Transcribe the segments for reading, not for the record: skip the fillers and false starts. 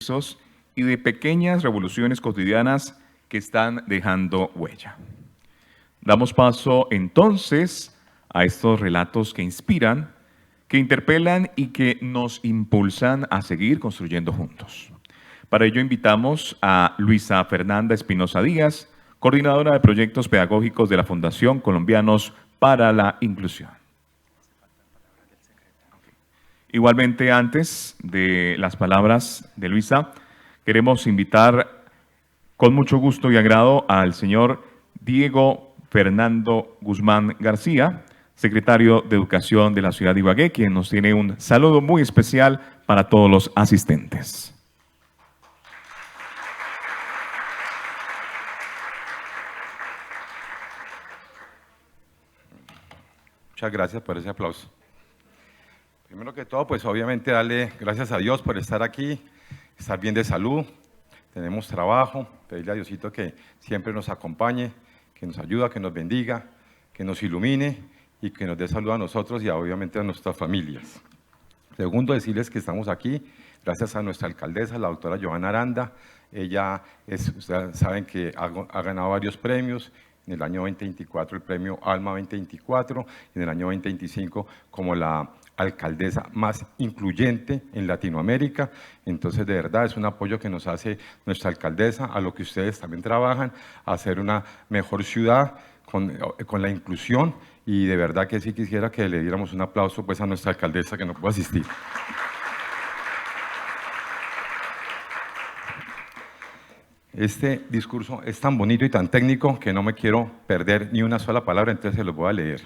esfuerzos y de pequeñas revoluciones cotidianas que están dejando huella. Damos paso entonces a estos relatos que inspiran, que interpelan y que nos impulsan a seguir construyendo juntos. Para ello invitamos a Luisa Fernanda Espinosa Díaz, coordinadora de proyectos pedagógicos de la Fundación Colombianos para la Inclusión. Igualmente, antes de las palabras de Luisa, queremos invitar con mucho gusto y agrado al señor Diego Fernando Guzmán García, secretario de Educación de la ciudad de Ibagué, quien nos tiene un saludo muy especial para todos los asistentes. Muchas gracias por ese aplauso. Primero que todo, pues obviamente darle gracias a Dios por estar aquí, estar bien de salud, tenemos trabajo, pedirle a Diosito que siempre nos acompañe, que nos ayude, que nos bendiga, que nos ilumine y que nos dé salud a nosotros y obviamente a nuestras familias. Segundo, decirles que estamos aquí gracias a nuestra alcaldesa, la doctora Johanna Aranda. Ella ustedes saben que ha ganado varios premios. En el año 2024 el premio Alma 2024, en el año 2025 como la alcaldesa más incluyente en Latinoamérica. Entonces, de verdad, es un apoyo que nos hace nuestra alcaldesa, a lo que ustedes también trabajan, a hacer una mejor ciudad con la inclusión, y de verdad que sí quisiera que le diéramos un aplauso pues a nuestra alcaldesa que no pudo asistir. Este discurso es tan bonito y tan técnico que no me quiero perder ni una sola palabra, entonces se los voy a leer.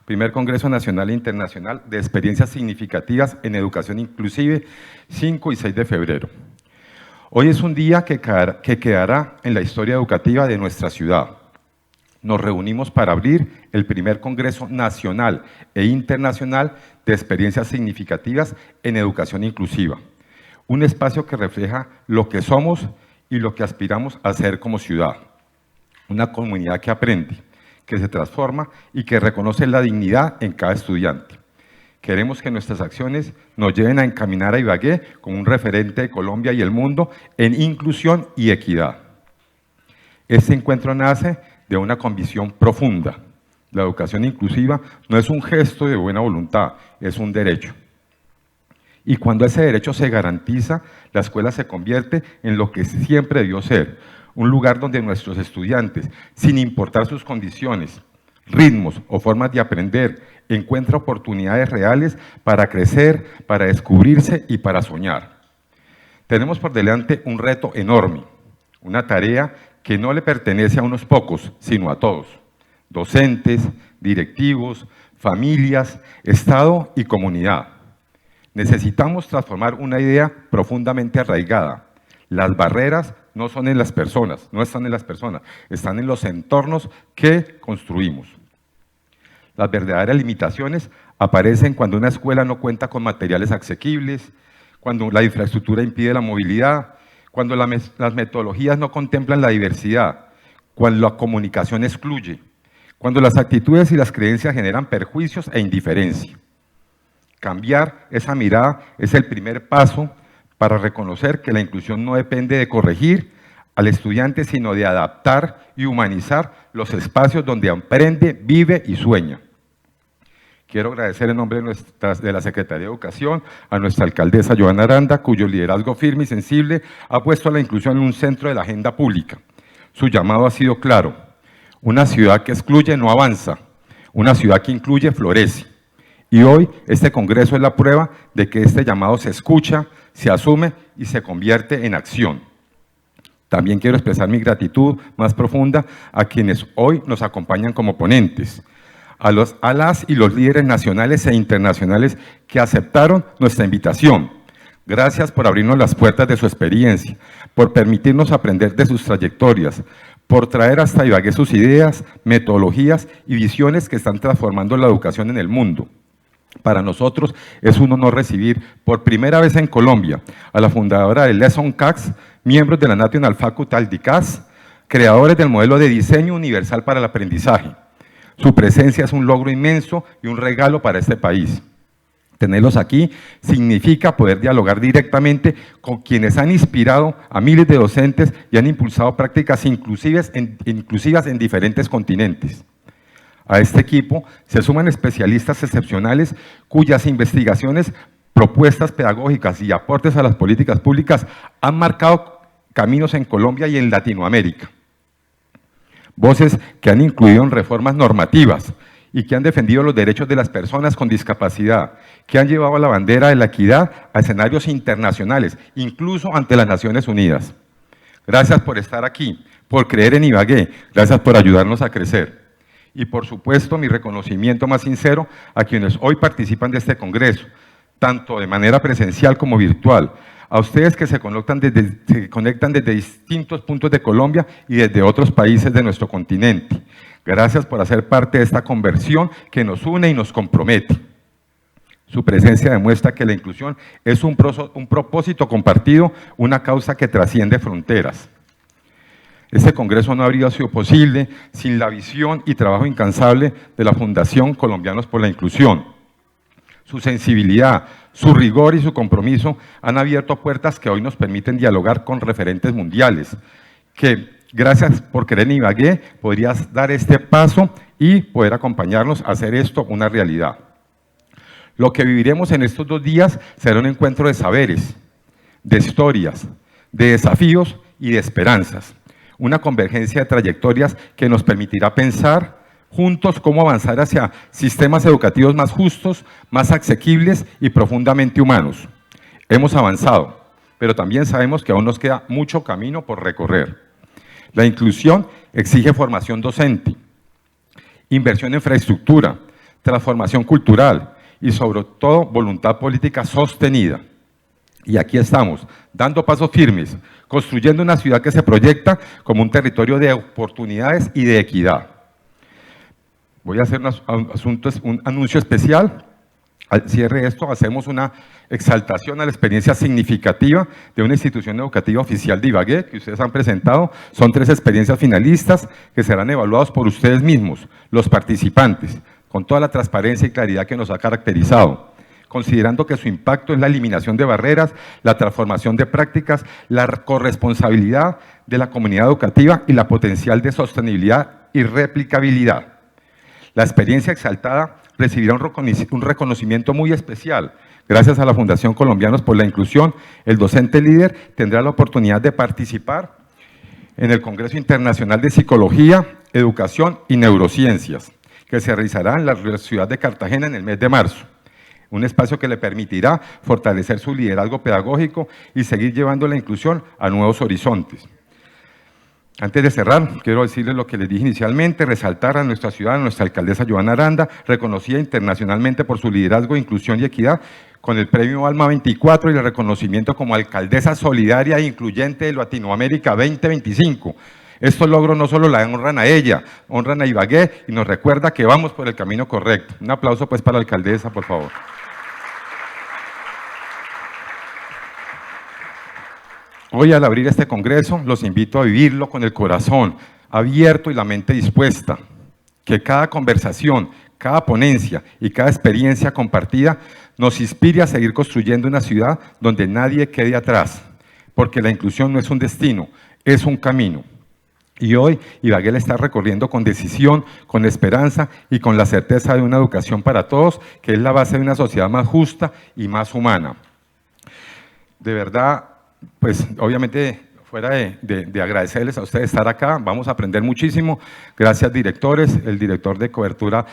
Primer Congreso Nacional e Internacional de Experiencias Significativas en Educación Inclusive, 5 y 6 de febrero. Hoy es un día que quedará en la historia educativa de nuestra ciudad. Nos reunimos para abrir el primer Congreso Nacional e Internacional de Experiencias Significativas en Educación Inclusiva. Un espacio que refleja lo que somos y lo que aspiramos a ser como ciudad. Una comunidad que aprende, que se transforma y que reconoce la dignidad en cada estudiante. Queremos que nuestras acciones nos lleven a encaminar a Ibagué como un referente de Colombia y el mundo en inclusión y equidad. Este encuentro nace de una convicción profunda. La educación inclusiva no es un gesto de buena voluntad, es un derecho. Y cuando ese derecho se garantiza, la escuela se convierte en lo que siempre debió ser, un lugar donde nuestros estudiantes, sin importar sus condiciones, ritmos o formas de aprender, encuentran oportunidades reales para crecer, para descubrirse y para soñar. Tenemos por delante un reto enorme, una tarea que no le pertenece a unos pocos, sino a todos, docentes, directivos, familias, Estado y comunidad. Necesitamos transformar una idea profundamente arraigada. Las barreras no son en las personas, no están en las personas, están en los entornos que construimos. Las verdaderas limitaciones aparecen cuando una escuela no cuenta con materiales asequibles, cuando la infraestructura impide la movilidad, cuando las metodologías no contemplan la diversidad, cuando la comunicación excluye, cuando las actitudes y las creencias generan perjuicios e indiferencia. Cambiar esa mirada es el primer paso para reconocer que la inclusión no depende de corregir al estudiante, sino de adaptar y humanizar los espacios donde aprende, vive y sueña. Quiero agradecer en nombre de la Secretaría de Educación a nuestra alcaldesa Johanna Aranda, cuyo liderazgo firme y sensible ha puesto a la inclusión en un centro de la agenda pública. Su llamado ha sido claro: una ciudad que excluye no avanza, una ciudad que incluye florece. Y hoy este congreso es la prueba de que este llamado se escucha, se asume y se convierte en acción. También quiero expresar mi gratitud más profunda a quienes hoy nos acompañan como ponentes, a las y los líderes nacionales e internacionales que aceptaron nuestra invitación. Gracias por abrirnos las puertas de su experiencia, por permitirnos aprender de sus trayectorias, por traer hasta Ibagué sus ideas, metodologías y visiones que están transformando la educación en el mundo. Para nosotros es un honor recibir por primera vez en Colombia a la fundadora de Lesson CAS, miembros de la National Faculty CAS, creadores del modelo de diseño universal para el aprendizaje. Su presencia es un logro inmenso y un regalo para este país. Tenerlos aquí significa poder dialogar directamente con quienes han inspirado a miles de docentes y han impulsado prácticas inclusivas en diferentes continentes. A este equipo se suman especialistas excepcionales cuyas investigaciones, propuestas pedagógicas y aportes a las políticas públicas han marcado caminos en Colombia y en Latinoamérica. Voces que han incluido en reformas normativas y que han defendido los derechos de las personas con discapacidad, que han llevado la bandera de la equidad a escenarios internacionales, incluso ante las Naciones Unidas. Gracias por estar aquí, por creer en Ibagué, gracias por ayudarnos a crecer. Y por supuesto, mi reconocimiento más sincero a quienes hoy participan de este congreso, tanto de manera presencial como virtual, a ustedes que se conectan desde distintos puntos de Colombia y desde otros países de nuestro continente. Gracias por hacer parte de esta conversión que nos une y nos compromete. Su presencia demuestra que la inclusión es un propósito compartido, una causa que trasciende fronteras. Este congreso no habría sido posible sin la visión y trabajo incansable de la Fundación Colombianos por la Inclusión. Su sensibilidad, su rigor y su compromiso han abierto puertas que hoy nos permiten dialogar con referentes mundiales, que gracias por creer en Ibagué podrías dar este paso y poder acompañarnos a hacer esto una realidad. Lo que viviremos en estos 2 días será un encuentro de saberes, de historias, de desafíos y de esperanzas. Una convergencia de trayectorias que nos permitirá pensar juntos cómo avanzar hacia sistemas educativos más justos, más asequibles y profundamente humanos. Hemos avanzado, pero también sabemos que aún nos queda mucho camino por recorrer. La inclusión exige formación docente, inversión en infraestructura, transformación cultural y sobre todo voluntad política sostenida. Y aquí estamos, dando pasos firmes, construyendo una ciudad que se proyecta como un territorio de oportunidades y de equidad. Voy a hacer un anuncio especial. Al cierre de esto, hacemos una exaltación a la experiencia significativa de una institución educativa oficial de Ibagué, que ustedes han presentado. Son 3 experiencias finalistas que serán evaluados por ustedes mismos, los participantes, con toda la transparencia y claridad que nos ha caracterizado, considerando que su impacto es la eliminación de barreras, la transformación de prácticas, la corresponsabilidad de la comunidad educativa y la potencial de sostenibilidad y replicabilidad. La experiencia exaltada recibirá un reconocimiento muy especial. Gracias a la Fundación Colombianos por la Inclusión, el docente líder tendrá la oportunidad de participar en el Congreso Internacional de Psicología, Educación y Neurociencias, que se realizará en la ciudad de Cartagena en el mes de marzo. Un espacio que le permitirá fortalecer su liderazgo pedagógico y seguir llevando la inclusión a nuevos horizontes. Antes de cerrar, quiero decirles lo que les dije inicialmente, resaltar a nuestra ciudad, a nuestra alcaldesa Joana Aranda, reconocida internacionalmente por su liderazgo, inclusión y equidad, con el premio Alma 24 y el reconocimiento como alcaldesa solidaria e incluyente de Latinoamérica 2025. Estos logros no solo la honran a ella, honran a Ibagué y nos recuerda que vamos por el camino correcto. Un aplauso pues para la alcaldesa, por favor. Hoy al abrir este congreso los invito a vivirlo con el corazón abierto y la mente dispuesta. Que cada conversación, cada ponencia y cada experiencia compartida nos inspire a seguir construyendo una ciudad donde nadie quede atrás, porque la inclusión no es un destino, es un camino. Y hoy Ibagué la está recorriendo con decisión, con esperanza y con la certeza de una educación para todos, que es la base de una sociedad más justa y más humana. De verdad, pues obviamente fuera de agradecerles a ustedes estar acá, vamos a aprender muchísimo. Gracias directores, el director de cobertura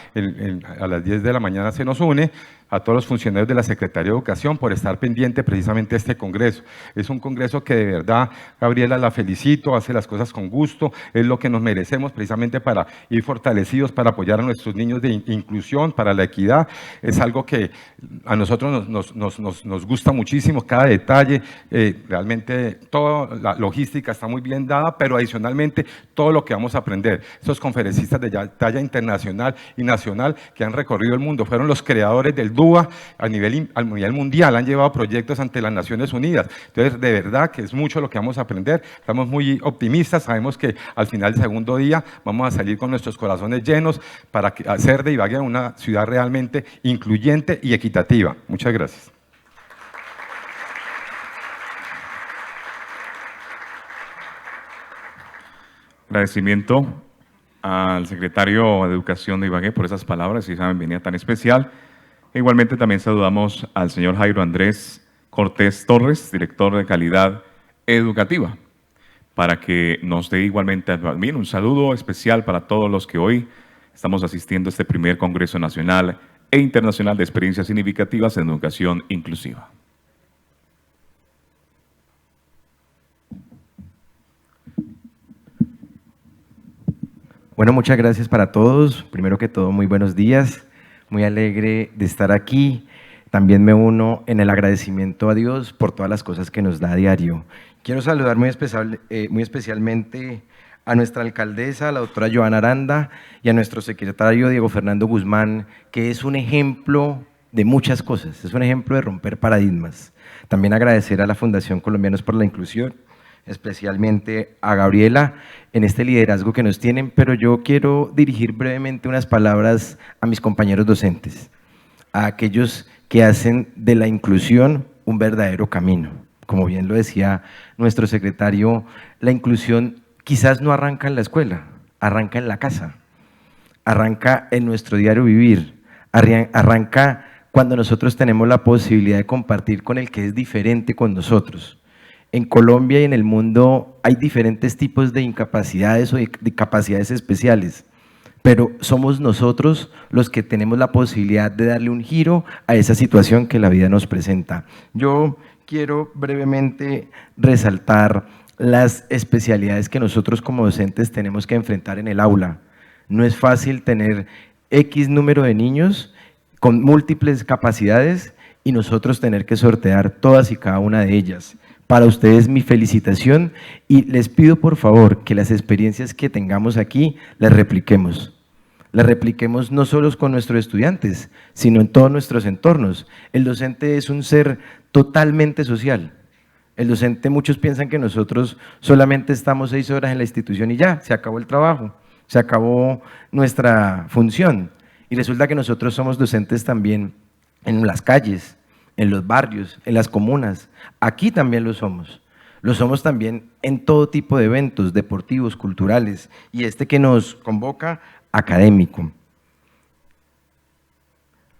a las 10 de la mañana se nos une, a todos los funcionarios de la Secretaría de Educación por estar pendiente precisamente de este congreso. Es un congreso que de verdad, Gabriela, la felicito, hace las cosas con gusto, es lo que nos merecemos precisamente para ir fortalecidos, para apoyar a nuestros niños de inclusión, para la equidad. Es algo que a nosotros nos gusta muchísimo, cada detalle, realmente toda la logística está muy bien dada, pero adicionalmente todo lo que vamos a aprender. Esos conferencistas de talla internacional y nacional que han recorrido el mundo, fueron los creadores del DUA a nivel mundial, han llevado proyectos ante las Naciones Unidas. Entonces, de verdad que es mucho lo que vamos a aprender. Estamos muy optimistas, sabemos que al final del segundo día vamos a salir con nuestros corazones llenos para hacer de Ibagué una ciudad realmente incluyente y equitativa. Muchas gracias. Agradecimiento al secretario de Educación de Ibagué por esas palabras y esa bienvenida tan especial. E igualmente también saludamos al señor Jairo Andrés Cortés Torres, director de Calidad Educativa, para que nos dé igualmente también un saludo especial para todos los que hoy estamos asistiendo a este primer Congreso Nacional e Internacional de Experiencias Significativas en Educación Inclusiva. Bueno, muchas gracias para todos. Primero que todo, muy buenos días. Muy alegre de estar aquí. También me uno en el agradecimiento a Dios por todas las cosas que nos da a diario. Quiero saludar muy especialmente a nuestra alcaldesa, la doctora Joana Aranda, y a nuestro secretario Diego Fernando Guzmán, que es un ejemplo de muchas cosas, es un ejemplo de romper paradigmas. También agradecer a la Fundación Colombianos por la Inclusión, especialmente a Gabriela en este liderazgo que nos tienen, pero yo quiero dirigir brevemente unas palabras a mis compañeros docentes, a aquellos que hacen de la inclusión un verdadero camino. Como bien lo decía nuestro secretario, la inclusión quizás no arranca en la escuela, arranca en la casa, arranca en nuestro diario vivir, arranca cuando nosotros tenemos la posibilidad de compartir con el que es diferente con nosotros. En Colombia y en el mundo hay diferentes tipos de incapacidades o de capacidades especiales, pero somos nosotros los que tenemos la posibilidad de darle un giro a esa situación que la vida nos presenta. Yo quiero brevemente resaltar las especialidades que nosotros como docentes tenemos que enfrentar en el aula. No es fácil tener X número de niños con múltiples capacidades y nosotros tener que sortear todas y cada una de ellas. Para ustedes mi felicitación y les pido por favor que las experiencias que tengamos aquí las repliquemos. Las repliquemos no solo con nuestros estudiantes, sino en todos nuestros entornos. El docente es un ser totalmente social. El docente, muchos piensan que nosotros solamente estamos 6 horas en la institución y ya, se acabó el trabajo, se acabó nuestra función. Y resulta que nosotros somos docentes también en las calles, en los barrios, en las comunas. Aquí también lo somos. Lo somos también en todo tipo de eventos deportivos, culturales, y este que nos convoca, académico.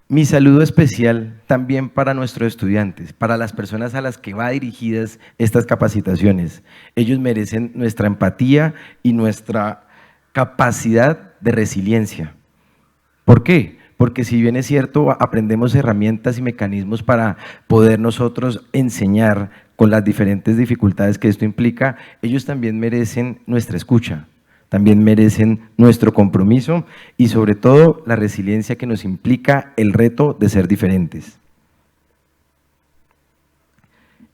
Mi saludo especial también para nuestros estudiantes, para las personas a las que va dirigidas estas capacitaciones. Ellos merecen nuestra empatía y nuestra capacidad de resiliencia. ¿Por qué? Porque si bien es cierto, aprendemos herramientas y mecanismos para poder nosotros enseñar con las diferentes dificultades que esto implica, ellos también merecen nuestra escucha, también merecen nuestro compromiso y sobre todo la resiliencia que nos implica el reto de ser diferentes.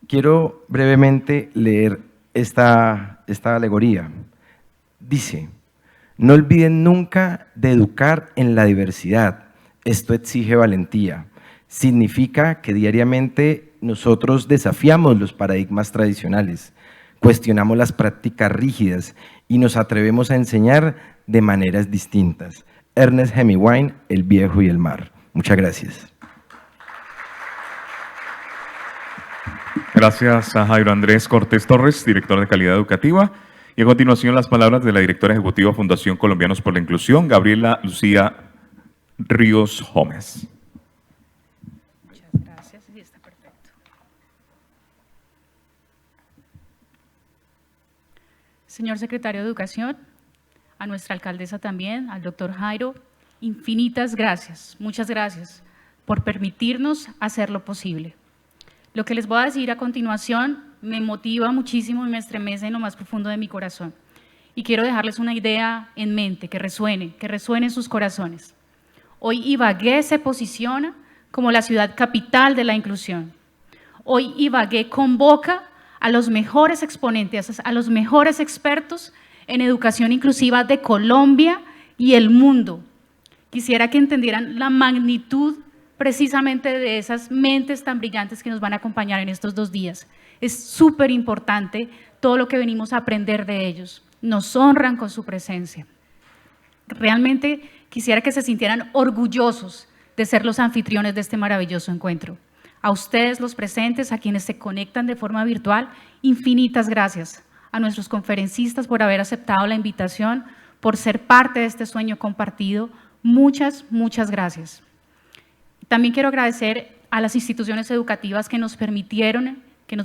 Quiero brevemente leer esta alegoría. Dice: no olviden nunca de educar en la diversidad. Esto exige valentía. Significa que diariamente nosotros desafiamos los paradigmas tradicionales, cuestionamos las prácticas rígidas y nos atrevemos a enseñar de maneras distintas. Ernest Hemingway, El viejo y el mar. Muchas gracias. Gracias a Jairo Andrés Cortés Torres, director de Calidad Educativa. Y a continuación las palabras de la directora ejecutiva Fundación Colombianos por la Inclusión, Gabriela Lucía Ríos Gómez. Muchas gracias, y está perfecto. Señor secretario de Educación, a nuestra alcaldesa también, al doctor Jairo, infinitas gracias, muchas gracias por permitirnos hacer lo posible. Lo que les voy a decir a continuación me motiva muchísimo y me estremece en lo más profundo de mi corazón. Y quiero dejarles una idea en mente, que resuene en sus corazones. Hoy Ibagué se posiciona como la ciudad capital de la inclusión. Hoy Ibagué convoca a los mejores exponentes, a los mejores expertos en educación inclusiva de Colombia y el mundo. Quisiera que entendieran la magnitud precisamente de esas mentes tan brillantes que nos van a acompañar en estos 2 días. Es súper importante todo lo que venimos a aprender de ellos. Nos honran con su presencia. Realmente quisiera que se sintieran orgullosos de ser los anfitriones de este maravilloso encuentro. A ustedes, los presentes, a quienes se conectan de forma virtual, infinitas gracias. A nuestros conferencistas por haber aceptado la invitación, por ser parte de este sueño compartido. Muchas, muchas gracias. También quiero agradecer a las instituciones educativas que nos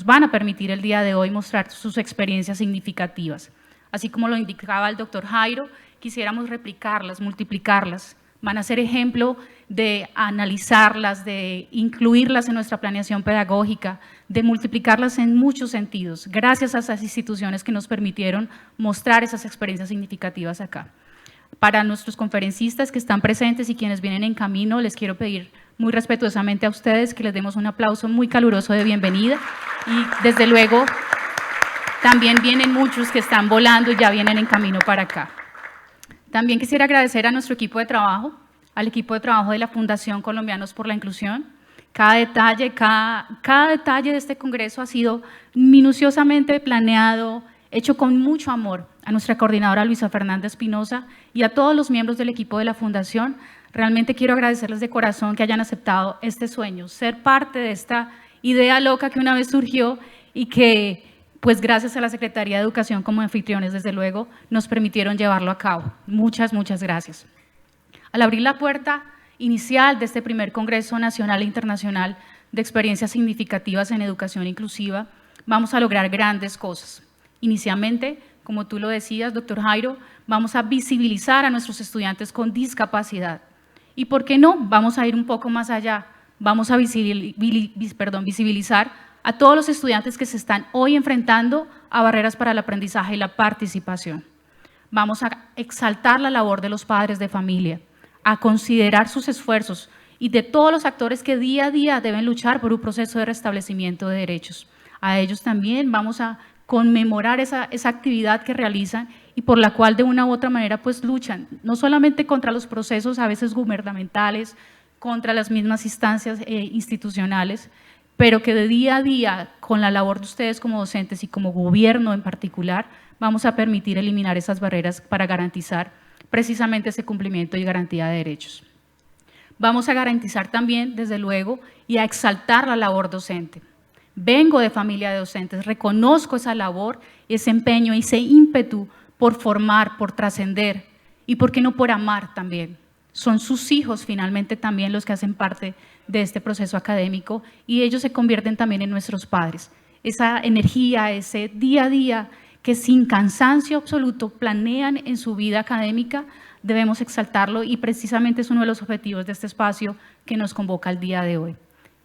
van a permitir el día de hoy mostrar sus experiencias significativas. Así como lo indicaba el doctor Jairo, quisiéramos replicarlas, multiplicarlas. Van a ser ejemplo de analizarlas, de incluirlas en nuestra planeación pedagógica, de multiplicarlas en muchos sentidos, gracias a esas instituciones que nos permitieron mostrar esas experiencias significativas acá. Para nuestros conferencistas que están presentes y quienes vienen en camino, les quiero pedir muy respetuosamente a ustedes que les demos un aplauso muy caluroso de bienvenida y desde luego también vienen muchos que están volando y ya vienen en camino para acá. También quisiera agradecer a nuestro equipo de trabajo, al equipo de trabajo de la Fundación Colombianos por la Inclusión. Cada detalle de este congreso ha sido minuciosamente planeado, hecho con mucho amor. A nuestra coordinadora Luisa Fernanda Espinosa y a todos los miembros del equipo de la Fundación, realmente quiero agradecerles de corazón que hayan aceptado este sueño, ser parte de esta idea loca que una vez surgió y que, pues gracias a la Secretaría de Educación como anfitriones, desde luego, nos permitieron llevarlo a cabo. Muchas, muchas gracias. Al abrir la puerta inicial de este primer Congreso Nacional e Internacional de Experiencias Significativas en Educación Inclusiva, vamos a lograr grandes cosas. Inicialmente, como tú lo decías, doctor Jairo, vamos a visibilizar a nuestros estudiantes con discapacidad. Y ¿por qué no? Vamos a ir un poco más allá. Vamos a visibilizar a todos los estudiantes que se están hoy enfrentando a barreras para el aprendizaje y la participación. Vamos a exaltar la labor de los padres de familia, a considerar sus esfuerzos y de todos los actores que día a día deben luchar por un proceso de restablecimiento de derechos. A ellos también vamos a conmemorar esa actividad que realizan y por la cual de una u otra manera pues luchan, no solamente contra los procesos a veces gubernamentales, contra las mismas instancias institucionales, pero que de día a día, con la labor de ustedes como docentes y como gobierno en particular, vamos a permitir eliminar esas barreras para garantizar precisamente ese cumplimiento y garantía de derechos. Vamos a garantizar también, desde luego, y a exaltar la labor docente. Vengo de familia de docentes, reconozco esa labor, ese empeño, ese ímpetu por formar, por trascender y, ¿por qué no, por amar también? Son sus hijos finalmente también los que hacen parte de este proceso académico y ellos se convierten también en nuestros padres. Esa energía, ese día a día que sin cansancio absoluto planean en su vida académica, debemos exaltarlo y precisamente es uno de los objetivos de este espacio que nos convoca el día de hoy.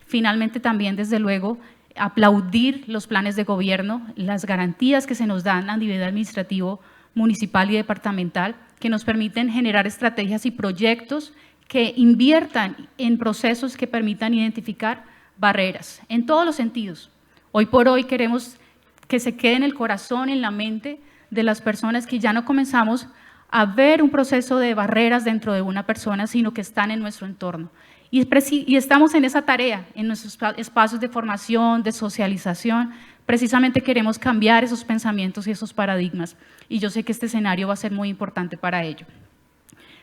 Finalmente también, desde luego, aplaudir los planes de gobierno, las garantías que se nos dan a nivel administrativo, municipal y departamental, que nos permiten generar estrategias y proyectos que inviertan en procesos que permitan identificar barreras en todos los sentidos. Hoy por hoy queremos que se quede en el corazón, en la mente de las personas que ya no comenzamos a ver un proceso de barreras dentro de una persona, sino que están en nuestro entorno. Y estamos en esa tarea, en nuestros espacios de formación, de socialización. Precisamente queremos cambiar esos pensamientos y esos paradigmas. Y yo sé que este escenario va a ser muy importante para ello.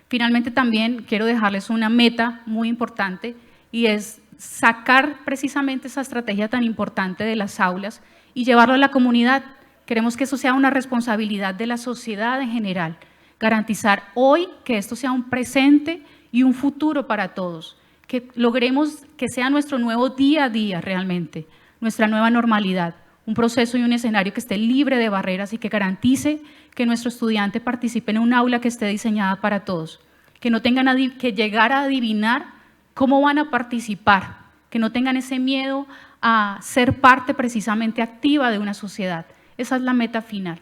Finalmente también quiero dejarles una meta muy importante y es sacar precisamente esa estrategia tan importante de las aulas y llevarlo a la comunidad. Queremos que eso sea una responsabilidad de la sociedad en general. Garantizar hoy que esto sea un presente y un futuro para todos. Que logremos que sea nuestro nuevo día a día realmente, nuestra nueva normalidad, un proceso y un escenario que esté libre de barreras y que garantice que nuestro estudiante participe en un aula que esté diseñada para todos, que no tengan que llegar a adivinar cómo van a participar, que no tengan ese miedo a ser parte precisamente activa de una sociedad. Esa es la meta final.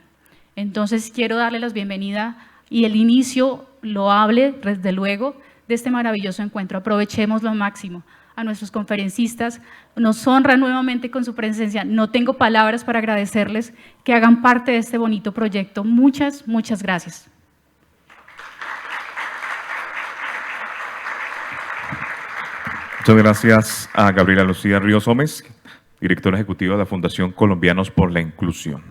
Entonces quiero darle la bienvenida y el inicio loable, desde luego, de este maravilloso encuentro. Aprovechemos lo máximo. A nuestros conferencistas, nos honran nuevamente con su presencia. No tengo palabras para agradecerles que hagan parte de este bonito proyecto. Muchas, muchas gracias. Muchas gracias a Gabriela Lucía Ríos Gómez, directora ejecutiva de la Fundación Colombianos por la Inclusión.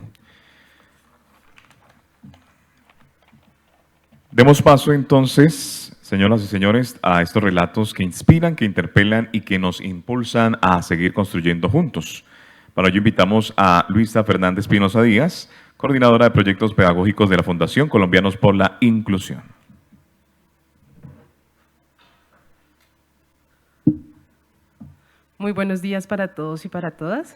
Demos paso entonces, señoras y señores, a estos relatos que inspiran, que interpelan y que nos impulsan a seguir construyendo juntos. Para ello invitamos a Luisa Fernández Pinoza Díaz, coordinadora de proyectos pedagógicos de la Fundación Colombianos por la Inclusión. Muy buenos días para todos y para todas.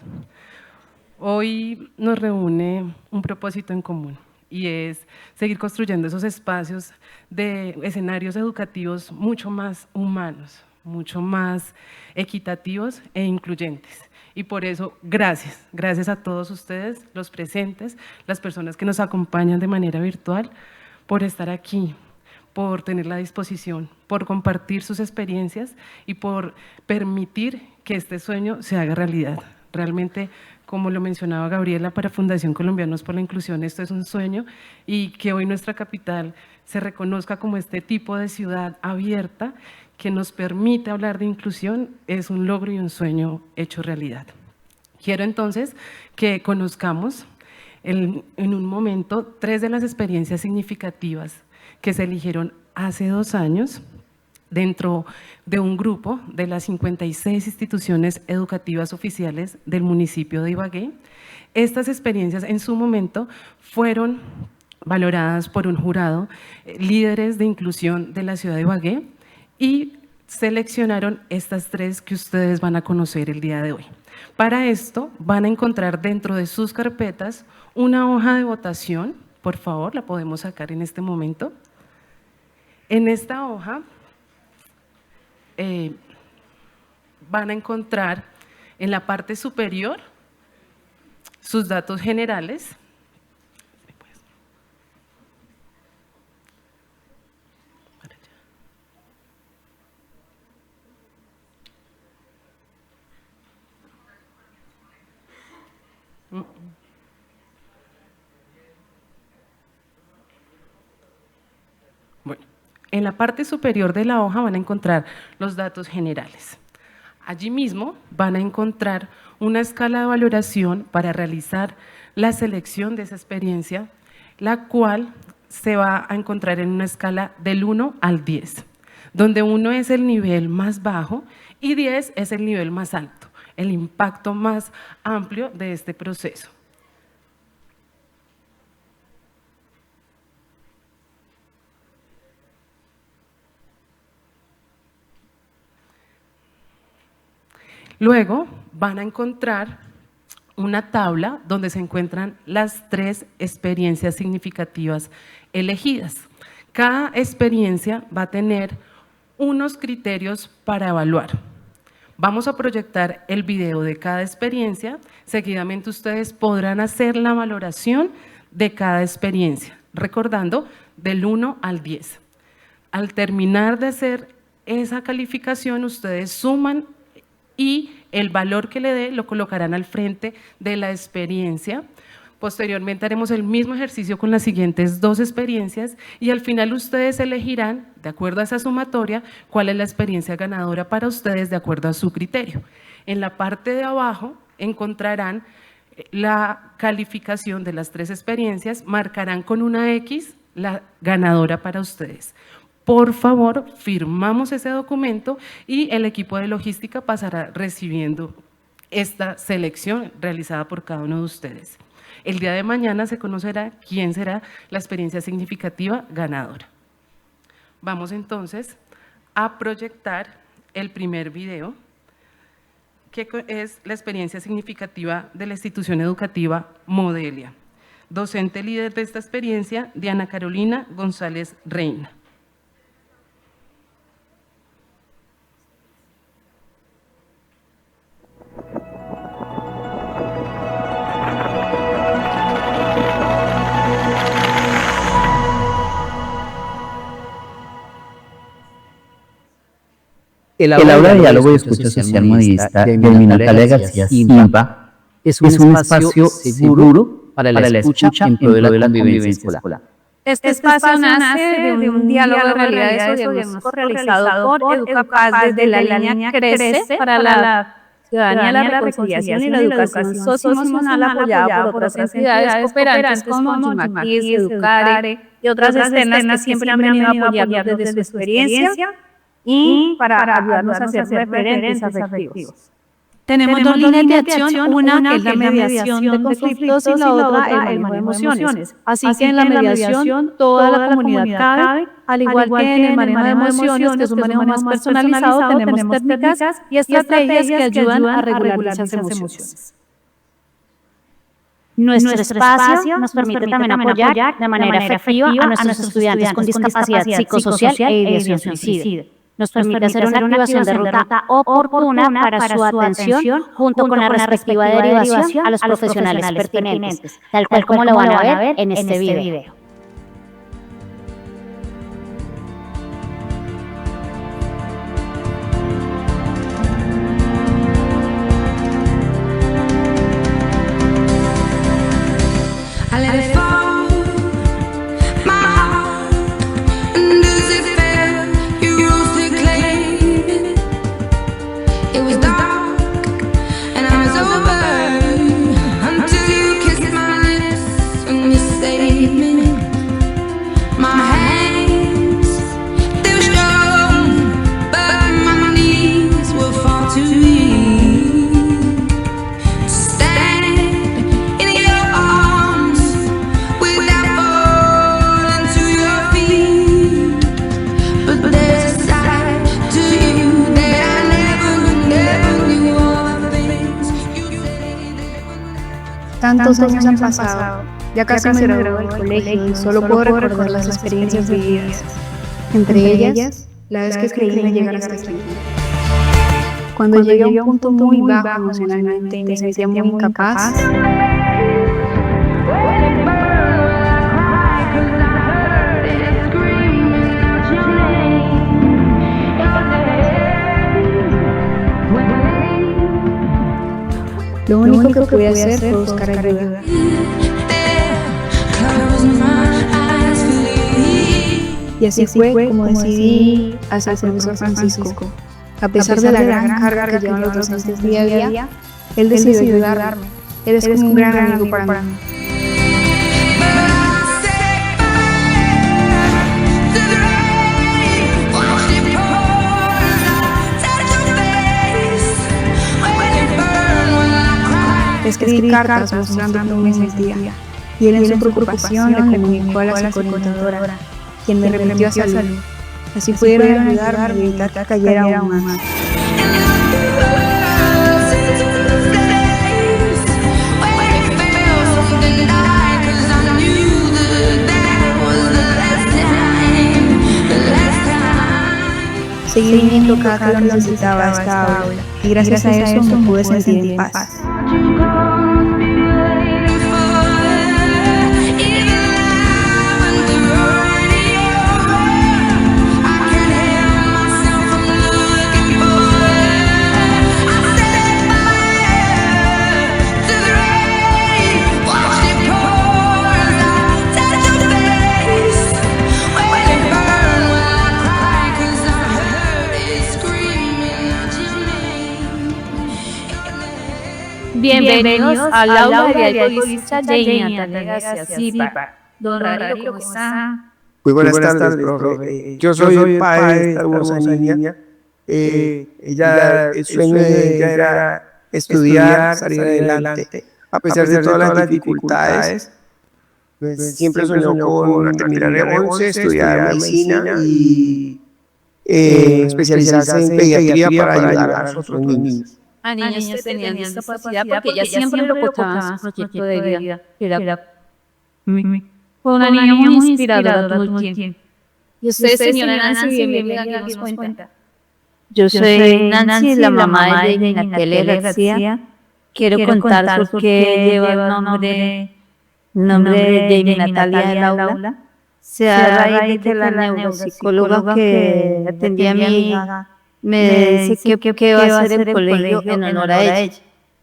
Hoy nos reúne un propósito en común y es seguir construyendo esos espacios de escenarios educativos mucho más humanos, mucho más equitativos e incluyentes. Y por eso, gracias a todos ustedes, los presentes, las personas que nos acompañan de manera virtual, por estar aquí, por tener la disposición, por compartir sus experiencias y por permitir que este sueño se haga realidad. Realmente, como lo mencionaba Gabriela, para Fundación Colombianos por la Inclusión, esto es un sueño y que hoy nuestra capital se reconozca como este tipo de ciudad abierta que nos permite hablar de inclusión es un logro y un sueño hecho realidad. Quiero entonces que conozcamos en un momento 3 de las experiencias significativas que se eligieron hace 2 años dentro de un grupo de las 56 instituciones educativas oficiales del municipio de Ibagué. Estas experiencias en su momento fueron valoradas por un jurado, líderes de inclusión de la ciudad de Ibagué, y seleccionaron estas 3 que ustedes van a conocer el día de hoy. Para esto van a encontrar dentro de sus carpetas una hoja de votación, por favor, la podemos sacar en este momento. En esta hoja van a encontrar en la parte superior sus datos generales. Bueno, en la parte superior de la hoja van a encontrar los datos generales. Allí mismo van a encontrar una escala de valoración para realizar la selección de esa experiencia, la cual se va a encontrar en una escala del 1 al 10, donde 1 es el nivel más bajo y 10 es el nivel más alto, el impacto más amplio de este proceso. Luego van a encontrar una tabla donde se encuentran las 3 experiencias significativas elegidas. Cada experiencia va a tener unos criterios para evaluar. Vamos a proyectar el video de cada experiencia, seguidamente ustedes podrán hacer la valoración de cada experiencia, recordando del 1 al 10. Al terminar de hacer esa calificación, ustedes suman y el valor que le dé lo colocarán al frente de la experiencia. Posteriormente haremos el mismo ejercicio con las siguientes 2 experiencias y al final ustedes elegirán, de acuerdo a esa sumatoria, cuál es la experiencia ganadora para ustedes de acuerdo a su criterio. En la parte de abajo encontrarán la calificación de las 3 experiencias, marcarán con una X la ganadora para ustedes. Por favor, firmamos ese documento y el equipo de logística pasará recibiendo esta selección realizada por cada uno de ustedes. El día de mañana se conocerá quién será la experiencia significativa ganadora. Vamos entonces a proyectar el primer video, que es la experiencia significativa de la institución educativa Modelia. Docente líder de esta experiencia, Diana Carolina González Reina. El aula de diálogo y escucha social modista de Natalia García Simba es un espacio seguro para la escucha en pro de la convivencia escolar. Este espacio nace de un diálogo de realidades sobre diagnóstico realizado por Educapaz desde la línea CRECE para la ciudadanía, la reconciliación y la educación socioemocional, apoyada por otras entidades cooperantes como Yumaquis, Educare y otras escenas que siempre han venido a apoyarnos desde su experiencia y para ayudarnos a ser referentes afectivos. Tenemos dos líneas de acción, una que es la mediación de conflictos y la otra el manejo de emociones. Así que en la mediación toda la comunidad cabe, al igual que en el manejo de emociones, que es un manejo más personalizado, tenemos técnicas y estrategias que ayudan a regular esas emociones. Nuestro espacio nos permite también apoyar de manera efectiva a nuestros estudiantes con discapacidad psicosocial e ideación suicida. Nos permite hacer una activación de ruta oportuna para su atención junto con la respectiva derivación a los profesionales pertinentes, tal cual como lo van a ver en este video. Tantos años han pasado, ya casi me gradúo del colegio y solo puedo recordar las experiencias vividas. Entre ellas, la vez que creí no llegar hasta aquí. Cuando llegué a un punto muy bajo emocionalmente y me sentía muy incapaz, lo único que pude hacer fue buscar ayuda. Y así fue como decidí hacer el profesor Francisco. A pesar de la gran carga que llevan los docentes día a día, él decidió ayudarme. Él es como un gran amigo para mí. Escribí cartas mostrando cómo me sentía, y él en su preocupación le comunicó a la psicoorientadora, quien me remitió a salud. Así pudieron ayudarme a evitar que cayera aún más. Seguí viniendo cada que lo necesitaba a esta aula, y gracias a eso me pude sentir en paz. Bienvenidos al aula de diagnóstica de Natalia García. Don Rodrigo, ¿cómo está? Muy buenas tardes, profe. Yo soy el padre de esta hermosa niña. El sueño de ella era estudiar, salir adelante. A pesar de todas las dificultades, pues, siempre soñó con terminar el 11, estudiar medicina y especializarse en pediatría para ayudar a los otros niños. A niños que tenían discapacidad, porque ella siempre lo contaba en su proyecto de vida. Fue una niña muy inspiradora todo el tiempo. Y usted, señora Nancy, bienvenida, que nos cuenta. Yo soy Nancy, la mamá de Natalia García. Quiero contar por qué lleva el nombre de Natalia en el aula. Se a raíz de la neuropsicóloga que atendía a mi hija. Me dice que va a hacer el colegio en honor a ella.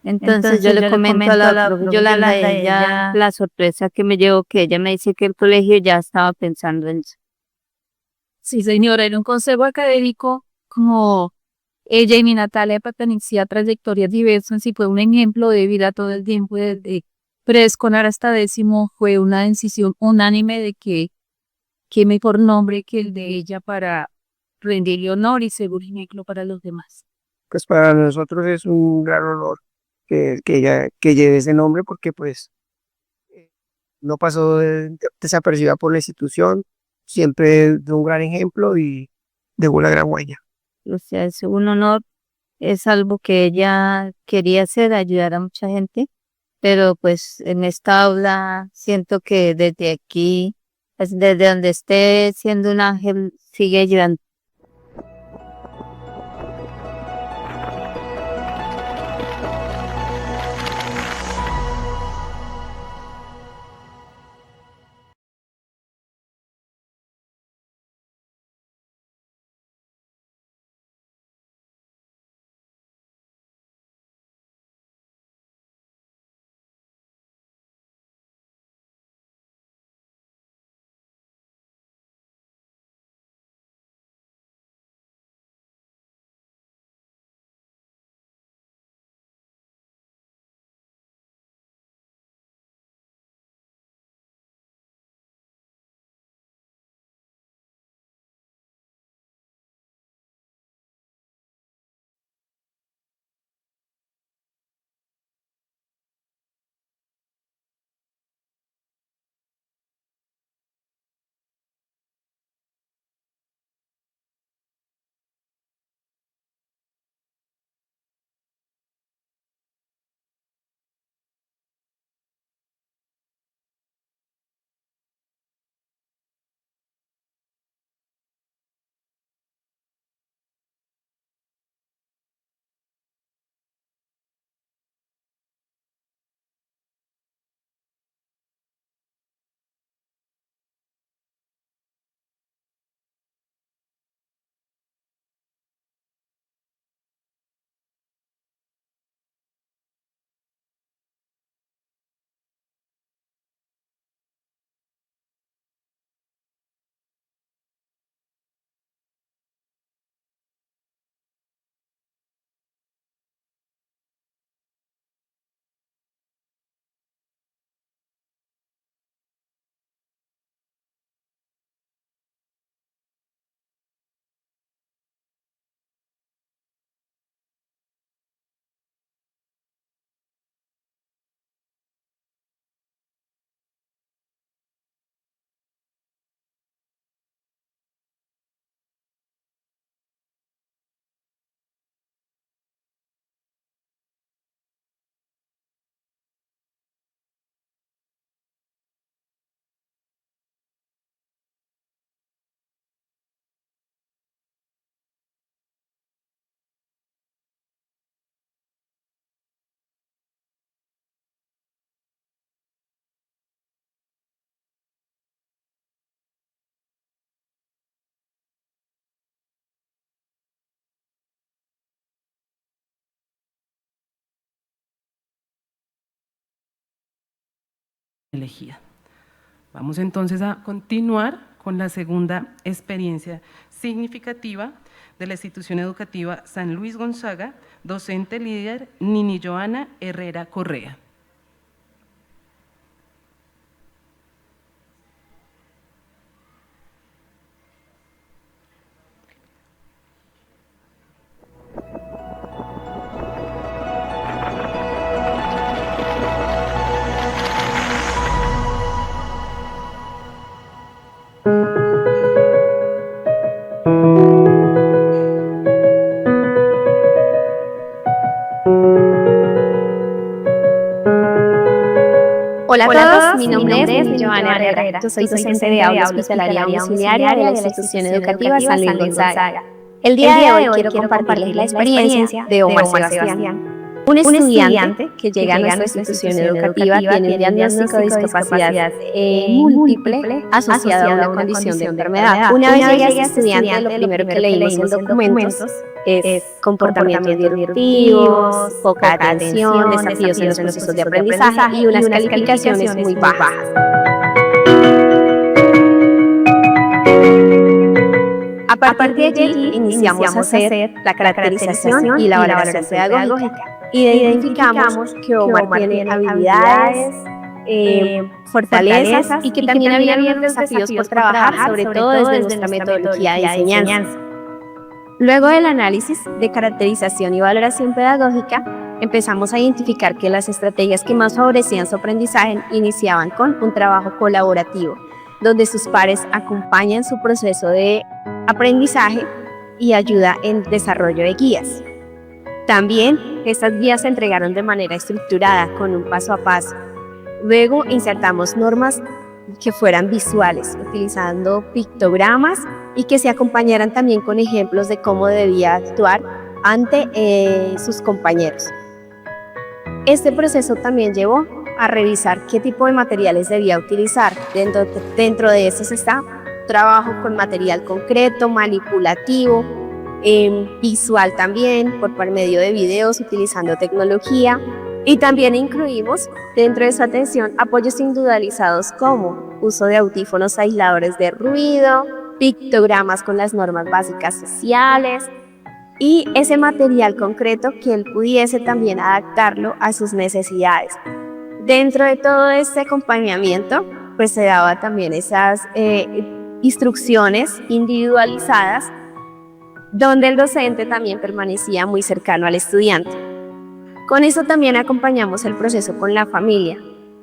Entonces yo le comento a la profe Yolanda, ella, la sorpresa que me llevó, que ella me dice que el colegio ya estaba pensando en eso. Sí, señora, en un consejo académico como ella y mi Natalia pertenecía a trayectorias diversas y fue un ejemplo de vida todo el tiempo, desde preescolar hasta 10º, fue una decisión unánime de que qué mejor nombre que el de ella para rendirle honor y ser un ejemplo para los demás. Pues para nosotros es un gran honor que lleve ese nombre porque pues no pasó desapercibida por la institución, siempre de un gran ejemplo y de una gran huella. O sea, es un honor, es algo que ella quería hacer, ayudar a mucha gente, pero pues en esta aula siento que desde aquí, pues, desde donde esté siendo un ángel, sigue ayudando. Elegida. Vamos entonces a continuar con la segunda experiencia significativa de la institución educativa San Luis Gonzaga, docente líder Nini Joana Herrera Correa. Hola a todos, mi nombre es Joana Herrera. Yo soy docente de aula hospitalaria auxiliaria de la institución educativa San Luis Gonzaga. El día de hoy quiero compartirles la experiencia de Omar Sebastián. Un estudiante que llega a nuestra institución educativa tiene un diagnóstico de discapacidad múltiple asociado a una condición de enfermedad. Una vez llega este estudiante, lo primero que leímos en documentos es comportamientos disruptivos, poca atención, desafíos en los procesos de aprendizaje y unas calificaciones muy bajas. A partir de allí iniciamos a hacer la caracterización y la valoración pedagógica. Identificamos que Omar tiene habilidades, fortalezas y que también había algunos desafíos por trabajar, sobre todo desde nuestra metodología de enseñanza. Luego del análisis de caracterización y valoración pedagógica, empezamos a identificar que las estrategias que más favorecían su aprendizaje iniciaban con un trabajo colaborativo, donde sus pares acompañan su proceso de aprendizaje y ayuda en desarrollo de guías. También estas guías se entregaron de manera estructurada, con un paso a paso. Luego insertamos normas que fueran visuales, utilizando pictogramas y que se acompañaran también con ejemplos de cómo debía actuar ante sus compañeros. Este proceso también llevó a revisar qué tipo de materiales debía utilizar. Dentro de estos está trabajo con material concreto, manipulativo, visual también, por medio de videos, utilizando tecnología. Y también incluimos dentro de su atención apoyos individualizados como uso de audífonos aisladores de ruido, pictogramas con las normas básicas sociales y ese material concreto que él pudiese también adaptarlo a sus necesidades. Dentro de todo este acompañamiento, pues se daba también esas instrucciones individualizadas donde el docente también permanecía muy cercano al estudiante. Con eso también acompañamos el proceso con la familia,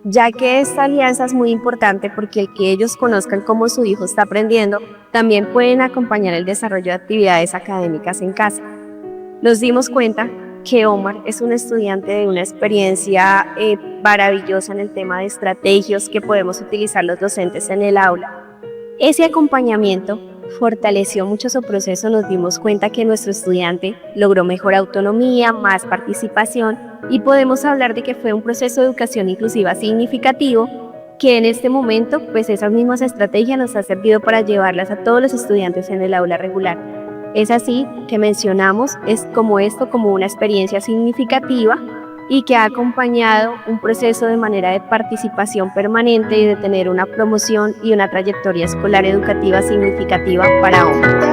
ya que esta alianza es muy importante porque el que ellos conozcan cómo su hijo está aprendiendo, también pueden acompañar el desarrollo de actividades académicas en casa. Nos dimos cuenta que Omar es un estudiante de una experiencia maravillosa en el tema de estrategias que podemos utilizar los docentes en el aula. Ese acompañamiento fortaleció mucho su proceso. Nos dimos cuenta que nuestro estudiante logró mejor autonomía, más participación y podemos hablar de que fue un proceso de educación inclusiva significativo que en este momento pues esas mismas estrategias nos han servido para llevarlas a todos los estudiantes en el aula regular. Es así que mencionamos como una experiencia significativa y que ha acompañado un proceso de manera de participación permanente y de tener una promoción y una trayectoria escolar educativa significativa para Omar.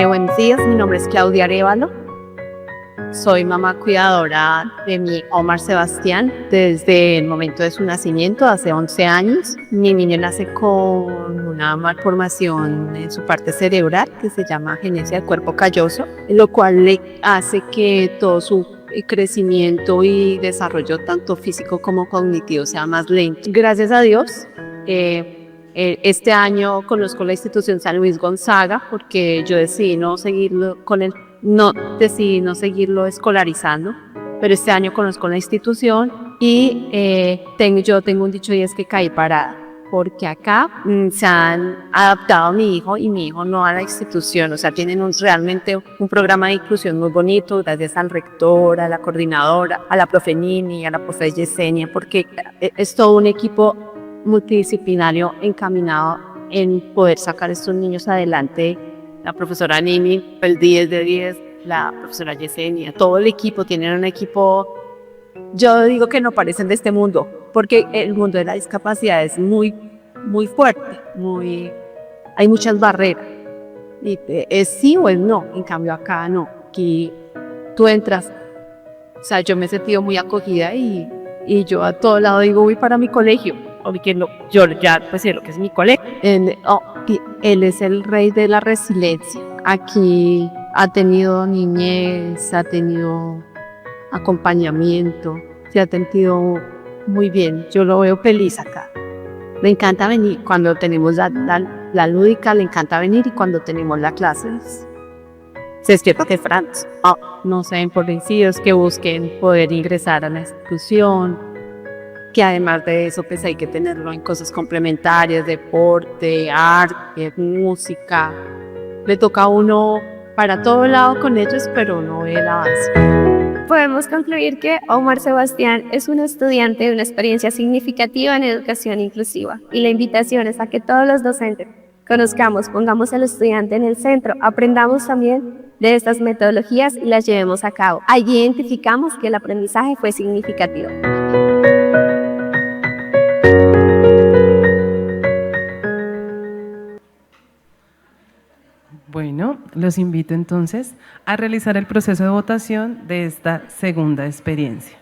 Buenos días, mi nombre es Claudia Arévalo. Soy mamá cuidadora de mi Omar Sebastián desde el momento de su nacimiento, hace 11 años. Mi niño nace con una malformación en su parte cerebral que se llama agenesia del cuerpo calloso, lo cual le hace que todo su crecimiento y desarrollo tanto físico como cognitivo sea más lento. Gracias a Dios, este año conozco la institución San Luis Gonzaga porque yo decidí no seguirlo escolarizando, pero este año conozco la institución y yo tengo un dicho y es que caí parada, porque acá se han adaptado a mi hijo y mi hijo no a la institución, o sea, tienen realmente un programa de inclusión muy bonito, gracias al rector, a la coordinadora, a la profe Nini, a la profe Yesenia, porque es todo un equipo multidisciplinario encaminado en poder sacar a estos niños adelante. La profesora Nini, el 10 de 10, la profesora Yesenia, todo el equipo, tienen un equipo, yo digo que no parecen de este mundo, porque el mundo de la discapacidad es muy, muy fuerte, hay muchas barreras, y es sí o es no, en cambio acá no, aquí tú entras, o sea, yo me he sentido muy acogida y yo a todo lado digo, voy para mi colegio, porque yo ya pues sé lo que es mi colegio. Él es el rey de la resiliencia. Aquí ha tenido niñez, ha tenido acompañamiento, se ha sentido muy bien. Yo lo veo feliz acá. Le encanta venir. Cuando tenemos la lúdica, le encanta venir, y cuando tenemos la clase, se despierta de Francia. No sean por vencidos, que busquen poder ingresar a la institución. que además de eso pues hay que tenerlo en cosas complementarias, deporte, arte, música. Le toca a uno para todo lado con ellos, pero no ve el avance. Podemos concluir que Omar Sebastián es un estudiante de una experiencia significativa en educación inclusiva y la invitación es a que todos los docentes conozcamos, pongamos al estudiante en el centro, aprendamos también de estas metodologías y las llevemos a cabo. Allí identificamos que el aprendizaje fue significativo. Bueno, los invito entonces a realizar el proceso de votación de esta segunda experiencia.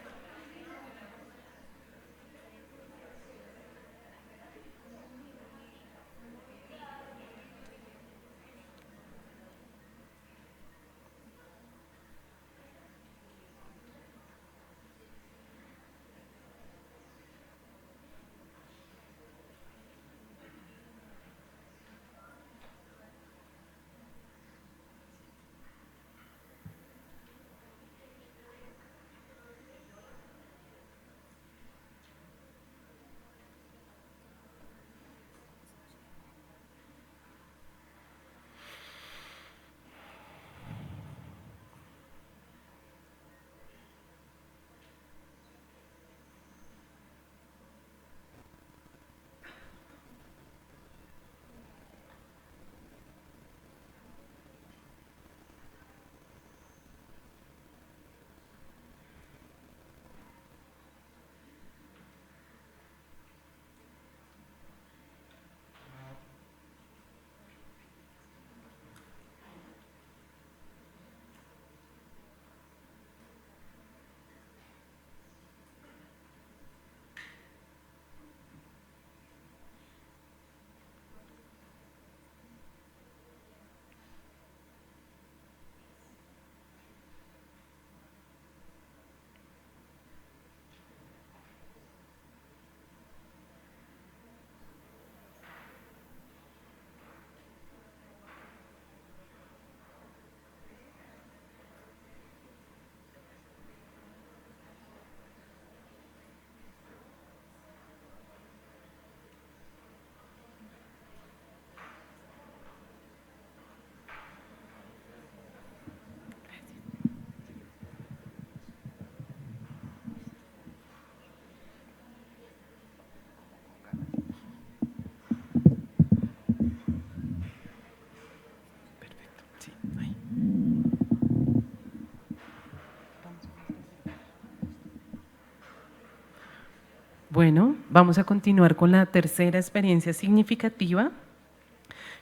Bueno, vamos a continuar con la tercera experiencia significativa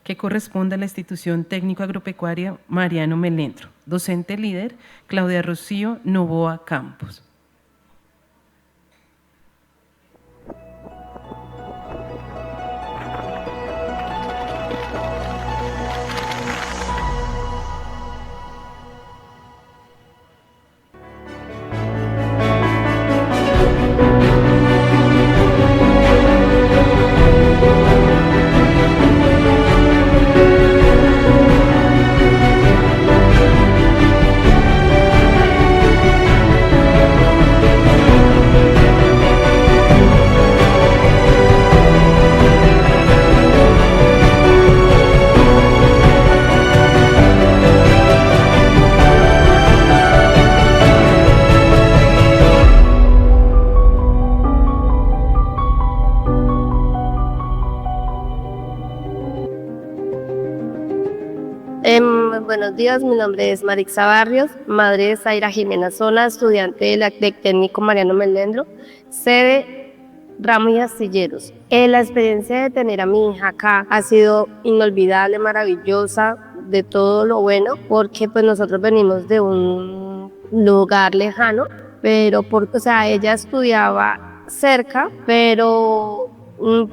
que corresponde a la institución técnico-agropecuaria Mariano Melendro. Docente líder, Claudia Rocío Novoa Campos. Buenos días, mi nombre es Marixa Barrios, madre de Zaira Jimena Sola, estudiante del técnico Mariano Melendro, sede Ramos y Astilleros. La experiencia de tener a mi hija acá ha sido inolvidable, maravillosa, de todo lo bueno, porque pues nosotros venimos de un lugar lejano, pero ella estudiaba cerca, pero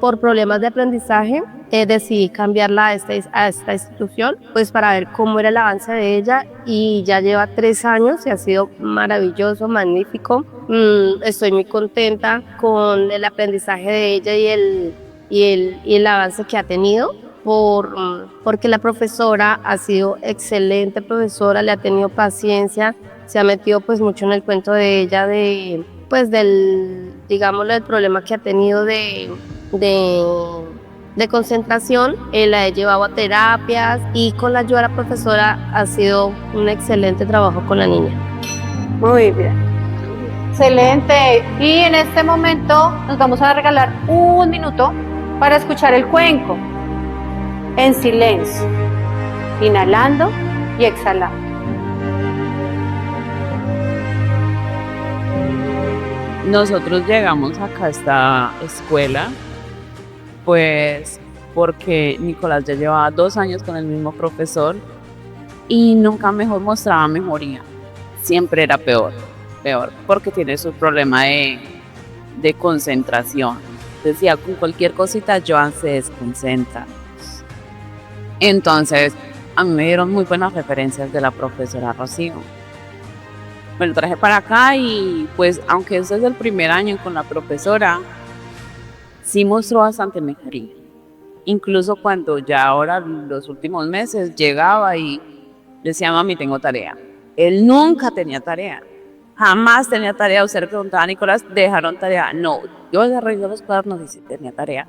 por problemas de aprendizaje decidí cambiarla a esta institución, pues para ver cómo era el avance de ella, y ya lleva 3 años y ha sido maravilloso, magnífico. Estoy muy contenta con el aprendizaje de ella y el avance que ha tenido, porque la profesora ha sido excelente profesora, le ha tenido paciencia, se ha metido pues mucho en el cuento de ella, de pues digámoslo, del problema que ha tenido de concentración, la he llevado a terapias y con la ayuda de la profesora ha sido un excelente trabajo con la niña. Muy bien. Excelente. Y en este momento nos vamos a regalar un minuto para escuchar el cuenco en silencio, inhalando y exhalando. Nosotros llegamos acá a esta escuela pues porque Nicolás ya llevaba 2 años con el mismo profesor y nunca mejor mostraba mejoría, siempre era peor, porque tiene su problema de concentración. Decía, con cualquier cosita Joan se desconcentra. Entonces, a mí me dieron muy buenas referencias de la profesora Rocío. Me lo traje para acá y pues aunque este es el primer año con la profesora, sí mostró bastante mejoría. Incluso cuando ya ahora los últimos meses llegaba y decía, mami, tengo tarea. Él nunca tenía tarea. Jamás tenía tarea. Usted le preguntaba a Nicolás, ¿dejaron tarea? No, yo le revisé los cuadernos y sí tenía tarea.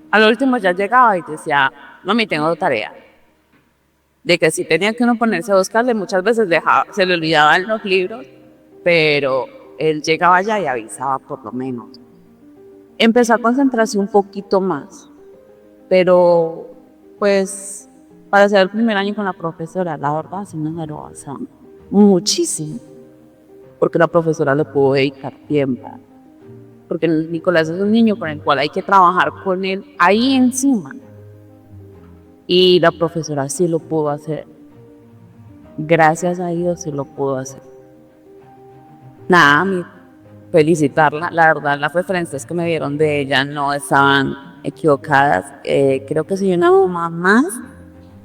Al último ya llegaba y decía, mami, tengo tarea. De que si tenía que uno ponerse a buscarle, muchas veces se le olvidaban los libros, pero él llegaba allá y avisaba por lo menos. Empezó a concentrarse un poquito más, pero pues para ser el primer año con la profesora, la verdad sí nos avanzó muchísimo, porque la profesora le pudo dedicar tiempo, porque Nicolás es un niño con el cual hay que trabajar con él ahí encima, y la profesora sí lo pudo hacer, gracias a Dios sí lo pudo hacer. Nada, felicitarla, la verdad las referencias que me dieron de ella no estaban equivocadas. Creo que soy una mamá más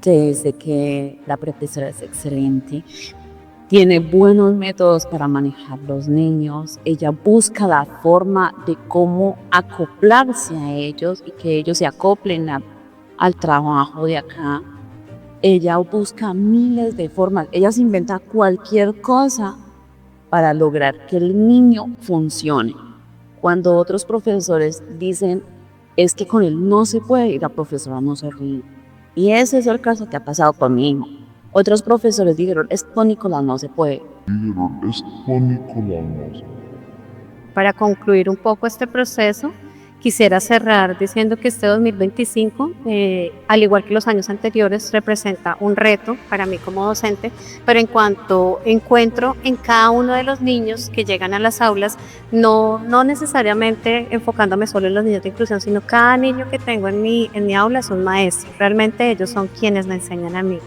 que dice que la profesora es excelente, tiene buenos métodos para manejar los niños, ella busca la forma de cómo acoplarse a ellos y que ellos se acoplen al trabajo de acá. Ella busca miles de formas, ella se inventa cualquier cosa para lograr que el niño funcione. Cuando otros profesores dicen, es que con él no se puede, y la profesora no se ríe. Y ese es el caso que ha pasado con mi hijo. Otros profesores dijeron, es con Nicolás no se puede. Para concluir un poco este proceso, quisiera cerrar diciendo que este 2025, al igual que los años anteriores, representa un reto para mí como docente, pero en cuanto encuentro en cada uno de los niños que llegan a las aulas, no necesariamente enfocándome solo en los niños de inclusión, sino cada niño que tengo en mi aula es un maestro, realmente ellos son quienes me enseñan a mí.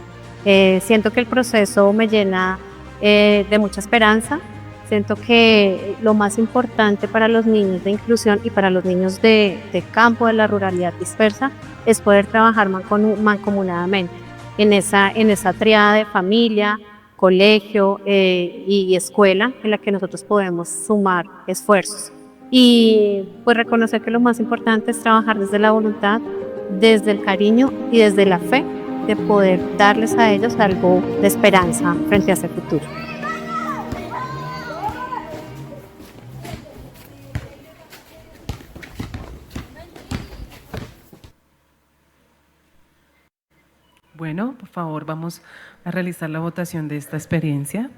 Siento que el proceso me llena de mucha esperanza. Siento que lo más importante para los niños de inclusión y para los niños de campo, de la ruralidad dispersa, es poder trabajar mancomunadamente en esa tríada de familia, colegio y escuela, en la que nosotros podemos sumar esfuerzos. Y pues reconocer que lo más importante es trabajar desde la voluntad, desde el cariño y desde la fe de poder darles a ellos algo de esperanza frente a ese futuro. Bueno, por favor, vamos a realizar la votación de esta experiencia.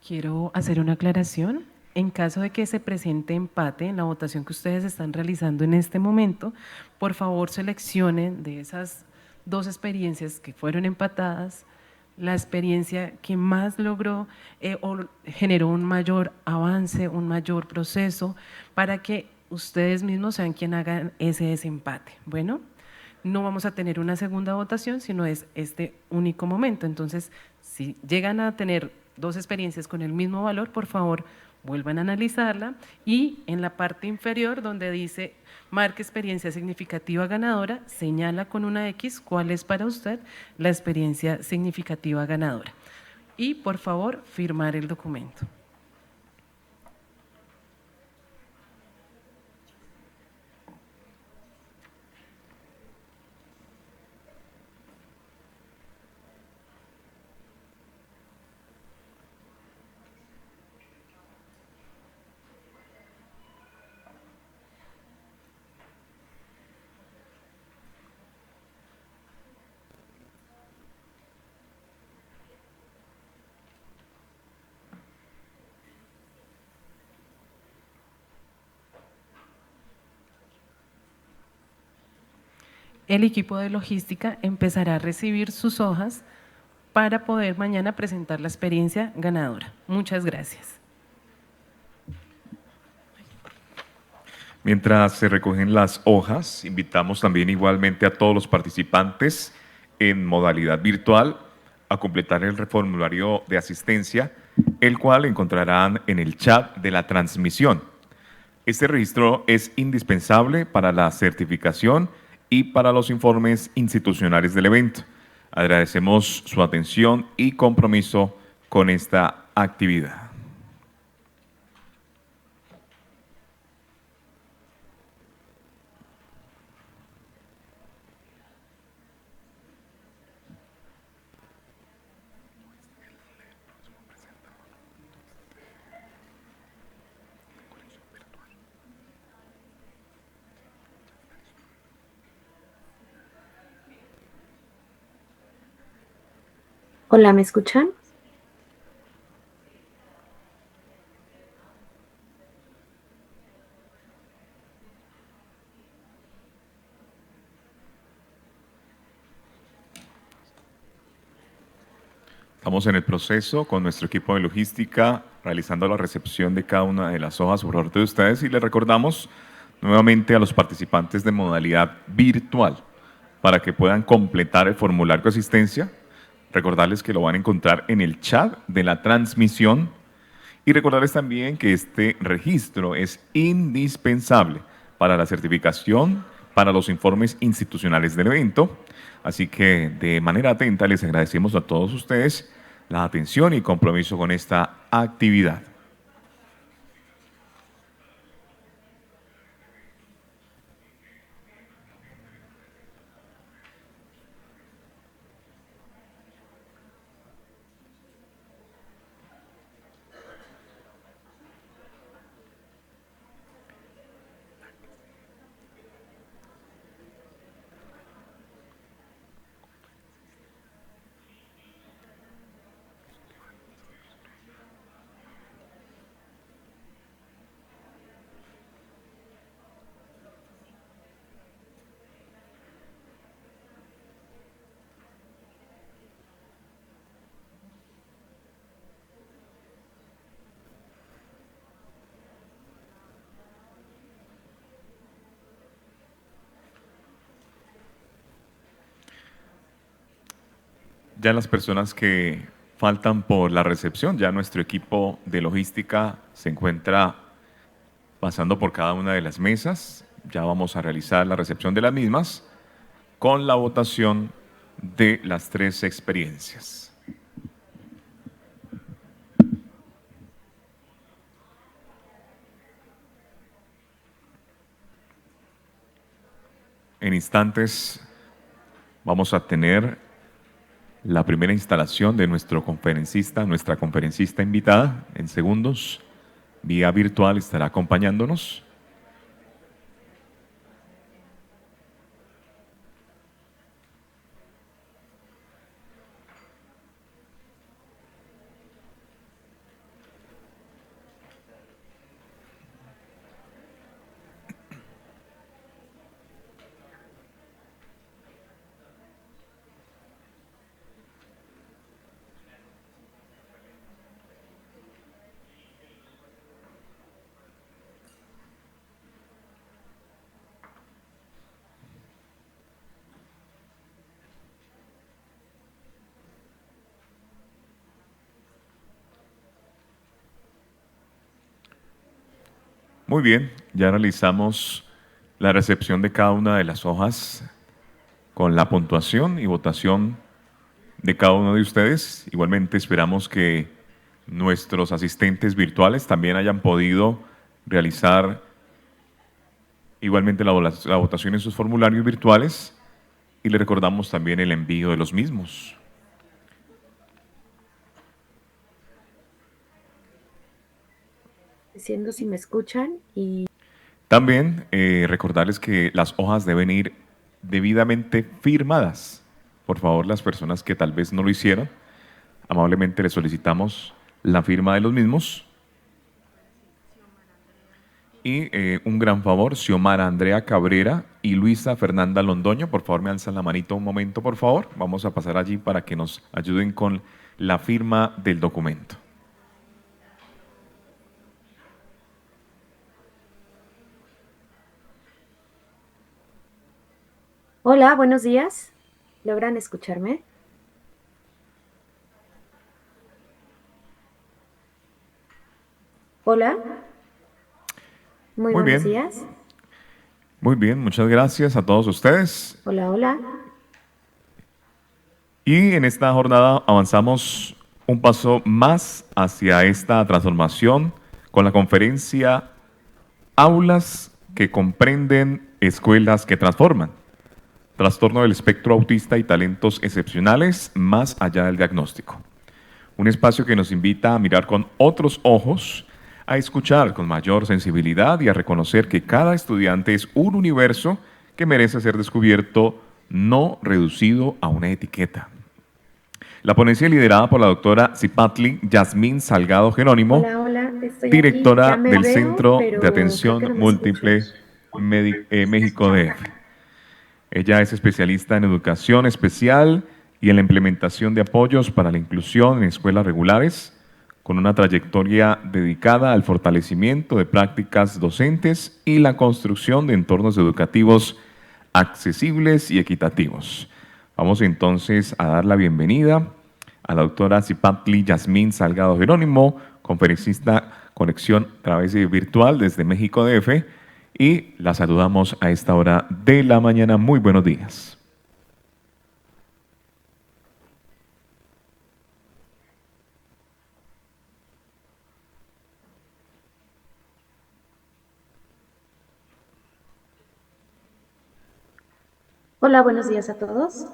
Quiero hacer una aclaración. En caso de que se presente empate en la votación que ustedes están realizando en este momento, por favor seleccionen de esas 2 experiencias que fueron empatadas, la experiencia que más logró o generó un mayor avance, un mayor proceso, para que ustedes mismos sean quien hagan ese desempate. Bueno, no vamos a tener una segunda votación, sino es este único momento. Entonces, si llegan a tener 2 experiencias con el mismo valor, por favor, vuelvan a analizarla y en la parte inferior donde dice marque experiencia significativa ganadora, señala con una X cuál es para usted la experiencia significativa ganadora. Y por favor, firmar el documento. El equipo de logística empezará a recibir sus hojas para poder mañana presentar la experiencia ganadora. Muchas gracias. Mientras se recogen las hojas, invitamos también igualmente a todos los participantes en modalidad virtual a completar el formulario de asistencia, el cual encontrarán en el chat de la transmisión. Este registro es indispensable para la certificación y para los informes institucionales del evento. Agradecemos su atención y compromiso con esta actividad. Hola, ¿me escuchan? Estamos en el proceso con nuestro equipo de logística, realizando la recepción de cada una de las hojas por parte de ustedes y les recordamos nuevamente a los participantes de modalidad virtual para que puedan completar el formulario de asistencia. Recordarles que lo van a encontrar en el chat de la transmisión y recordarles también que este registro es indispensable para la certificación, para los informes institucionales del evento. Así que de manera atenta les agradecemos a todos ustedes la atención y compromiso con esta actividad. Ya las personas que faltan por la recepción, ya nuestro equipo de logística se encuentra pasando por cada una de las mesas. Ya vamos a realizar la recepción de las mismas con la votación de las 3 experiencias. En instantes vamos a tener la primera instalación de nuestra conferencista invitada. En segundos, vía virtual, estará acompañándonos. Muy bien, ya realizamos la recepción de cada una de las hojas con la puntuación y votación de cada uno de ustedes. Igualmente esperamos que nuestros asistentes virtuales también hayan podido realizar igualmente la votación en sus formularios virtuales y le recordamos también el envío de los mismos. Diciendo si me escuchan y... También recordarles que las hojas deben ir debidamente firmadas. Por favor, las personas que tal vez no lo hicieron, amablemente les solicitamos la firma de los mismos. Y un gran favor, Xiomara Andrea Cabrera y Luisa Fernanda Londoño, por favor me alzan la manito un momento, por favor. Vamos a pasar allí para que nos ayuden con la firma del documento. Hola, buenos días. ¿Logran escucharme? Hola. Muy buenos días. Muy bien, muchas gracias a todos ustedes. Hola, hola. Y en esta jornada avanzamos un paso más hacia esta transformación con la conferencia Aulas que comprenden, escuelas que transforman. Trastorno del espectro autista y talentos excepcionales más allá del diagnóstico. Un espacio que nos invita a mirar con otros ojos, a escuchar con mayor sensibilidad y a reconocer que cada estudiante es un universo que merece ser descubierto, no reducido a una etiqueta. La ponencia liderada por la doctora Zipatli Yasmín Salgado Jerónimo, Hola, estoy directora aquí. del Veo, Centro pero de Atención creo que no me Múltiple México DF. Ella es especialista en educación especial y en la implementación de apoyos para la inclusión en escuelas regulares, con una trayectoria dedicada al fortalecimiento de prácticas docentes y la construcción de entornos educativos accesibles y equitativos. Vamos entonces a dar la bienvenida a la doctora Zipatli Yasmín Salgado Jerónimo, conferencista Conexión a través de virtual desde México DF, y la saludamos a esta hora de la mañana. Muy buenos días. Hola, buenos días a todos.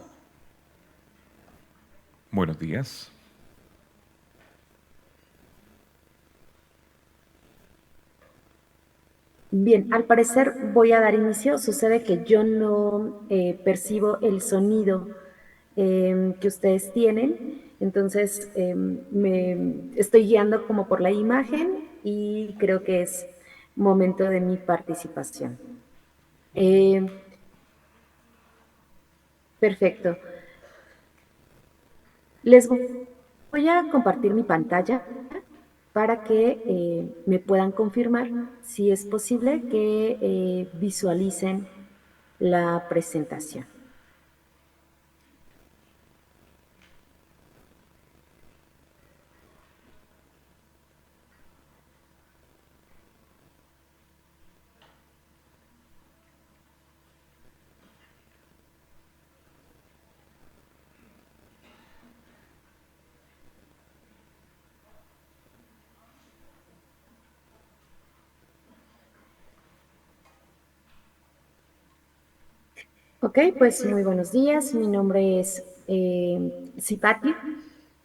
Buenos días. Bien, al parecer voy a dar inicio. Sucede que yo no percibo el sonido que ustedes tienen, entonces me estoy guiando como por la imagen y creo que es momento de mi participación. Perfecto. Les voy a compartir mi pantalla para que me puedan confirmar si es posible que visualicen la presentación. Ok, pues muy buenos días. Mi nombre es Zipatli.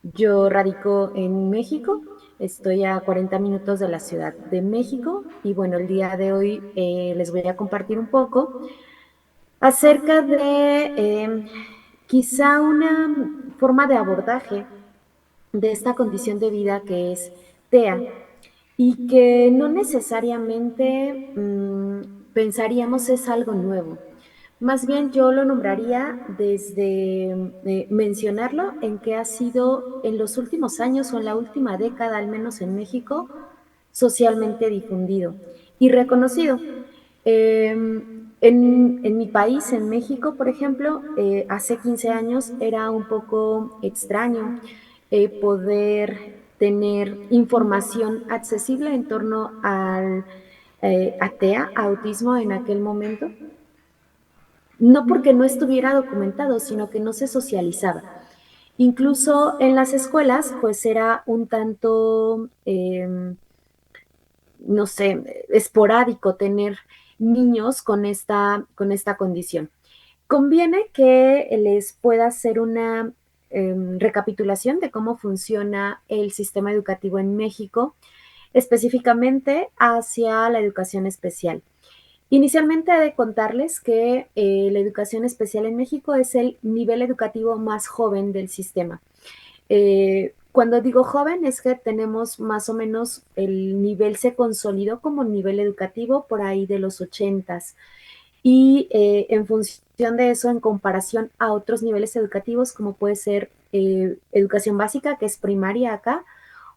Yo radico en México. Estoy a 40 minutos de la Ciudad de México. Y bueno, el día de hoy les voy a compartir un poco acerca de quizá una forma de abordaje de esta condición de vida que es TEA y que no necesariamente pensaríamos es algo nuevo. Más bien yo lo nombraría desde mencionarlo en que ha sido en los últimos años o en la última década, al menos en México, socialmente difundido y reconocido. En mi país, en México, por ejemplo, hace 15 años era un poco extraño poder tener información accesible en torno al a TEA, a autismo en aquel momento, no porque no estuviera documentado, sino que no se socializaba. Incluso en las escuelas, pues era un tanto, no sé, esporádico tener niños con esta condición. Conviene que les pueda hacer una recapitulación de cómo funciona el sistema educativo en México, específicamente hacia la educación especial. Inicialmente he de contarles que la educación especial en México es el nivel educativo más joven del sistema. Cuando digo joven es que tenemos más o menos el nivel se consolidó como nivel educativo por ahí de los 80s. Y en función de eso, en comparación a otros niveles educativos, como puede ser educación básica, que es primaria acá,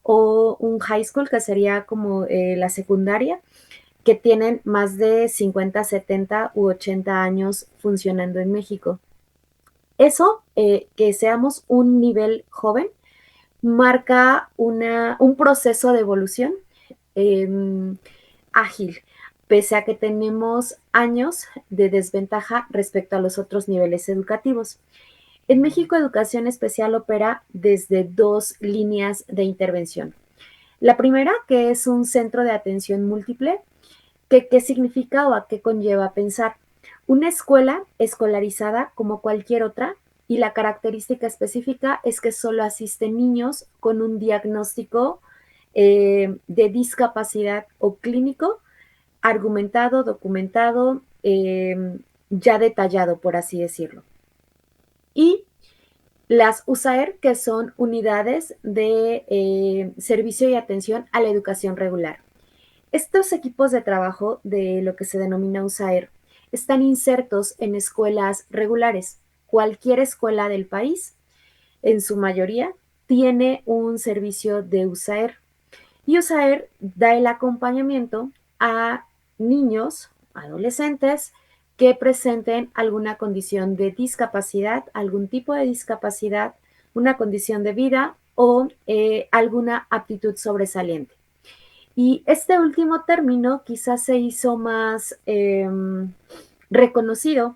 o un high school, que sería como la secundaria, que tienen más de 50, 70 u 80 años funcionando en México. Eso, que seamos un nivel joven, marca un proceso de evolución ágil, pese a que tenemos años de desventaja respecto a los otros niveles educativos. En México, Educación Especial opera desde dos líneas de intervención. La primera, que es un centro de atención múltiple, ¿qué significa o a qué conlleva pensar? Una escuela escolarizada como cualquier otra, y la característica específica es que solo asisten niños con un diagnóstico de discapacidad o clínico, argumentado, documentado, ya detallado, por así decirlo. Y las USAER, que son unidades de servicio y atención a la educación regular. Estos equipos de trabajo de lo que se denomina USAER están insertos en escuelas regulares. Cualquier escuela del país, en su mayoría, tiene un servicio de USAER. Y USAER da el acompañamiento a niños, adolescentes, que presenten alguna condición de discapacidad, algún tipo de discapacidad, una condición de vida o alguna aptitud sobresaliente. Y este último término quizás se hizo más reconocido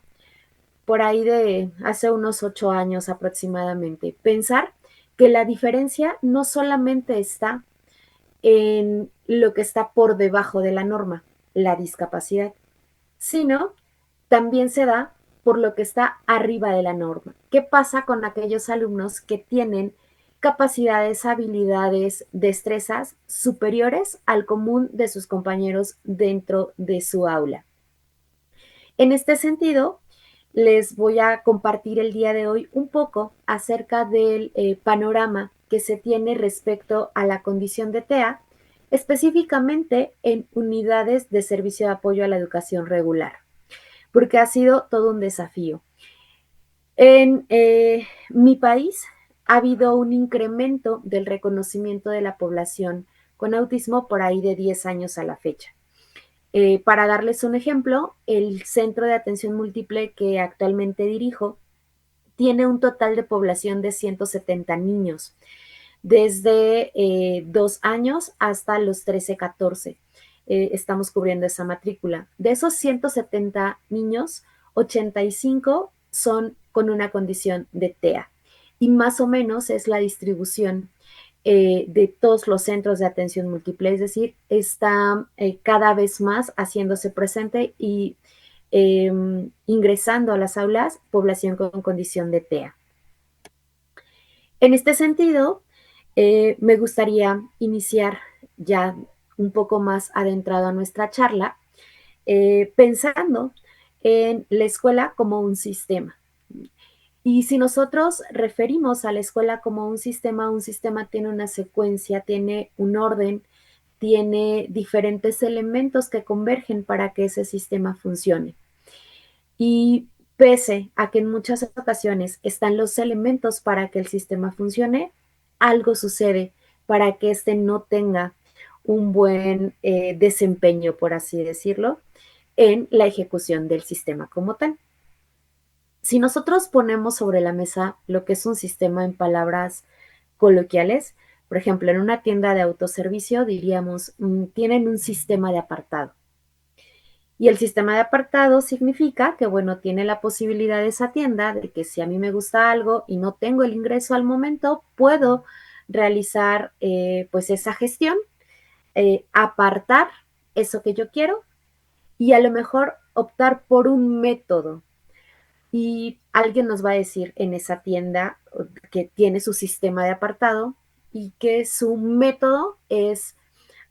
por ahí de hace unos 8 años aproximadamente. Pensar que la diferencia no solamente está en lo que está por debajo de la norma, la discapacidad, sino también se da por lo que está arriba de la norma. ¿Qué pasa con aquellos alumnos que tienen capacidades, habilidades, destrezas superiores al común de sus compañeros dentro de su aula? En este sentido, les voy a compartir el día de hoy un poco acerca del panorama que se tiene respecto a la condición de TEA, específicamente en unidades de servicio de apoyo a la educación regular, porque ha sido todo un desafío. En mi país ha habido un incremento del reconocimiento de la población con autismo por ahí de 10 años a la fecha. Para darles un ejemplo, el Centro de Atención Múltiple que actualmente dirijo tiene un total de población de 170 niños, desde 2 años hasta los 13, 14. Estamos cubriendo esa matrícula. De esos 170 niños, 85 son con una condición de TEA y más o menos es la distribución de todos los centros de atención múltiple, es decir, está cada vez más haciéndose presente y ingresando a las aulas población con condición de TEA. En este sentido, me gustaría iniciar ya un poco más adentrado a nuestra charla, pensando en la escuela como un sistema. Y si nosotros referimos a la escuela como un sistema tiene una secuencia, tiene un orden, tiene diferentes elementos que convergen para que ese sistema funcione. Y pese a que en muchas ocasiones están los elementos para que el sistema funcione, algo sucede para que éste no tenga un buen desempeño, por así decirlo, en la ejecución del sistema como tal. Si nosotros ponemos sobre la mesa lo que es un sistema en palabras coloquiales, por ejemplo, en una tienda de autoservicio diríamos, tienen un sistema de apartado. Y el sistema de apartado significa que, bueno, tiene la posibilidad esa tienda de que si a mí me gusta algo y no tengo el ingreso al momento, puedo realizar pues esa gestión, apartar eso que yo quiero y a lo mejor optar por un método. Y alguien nos va a decir en esa tienda que tiene su sistema de apartado y que su método es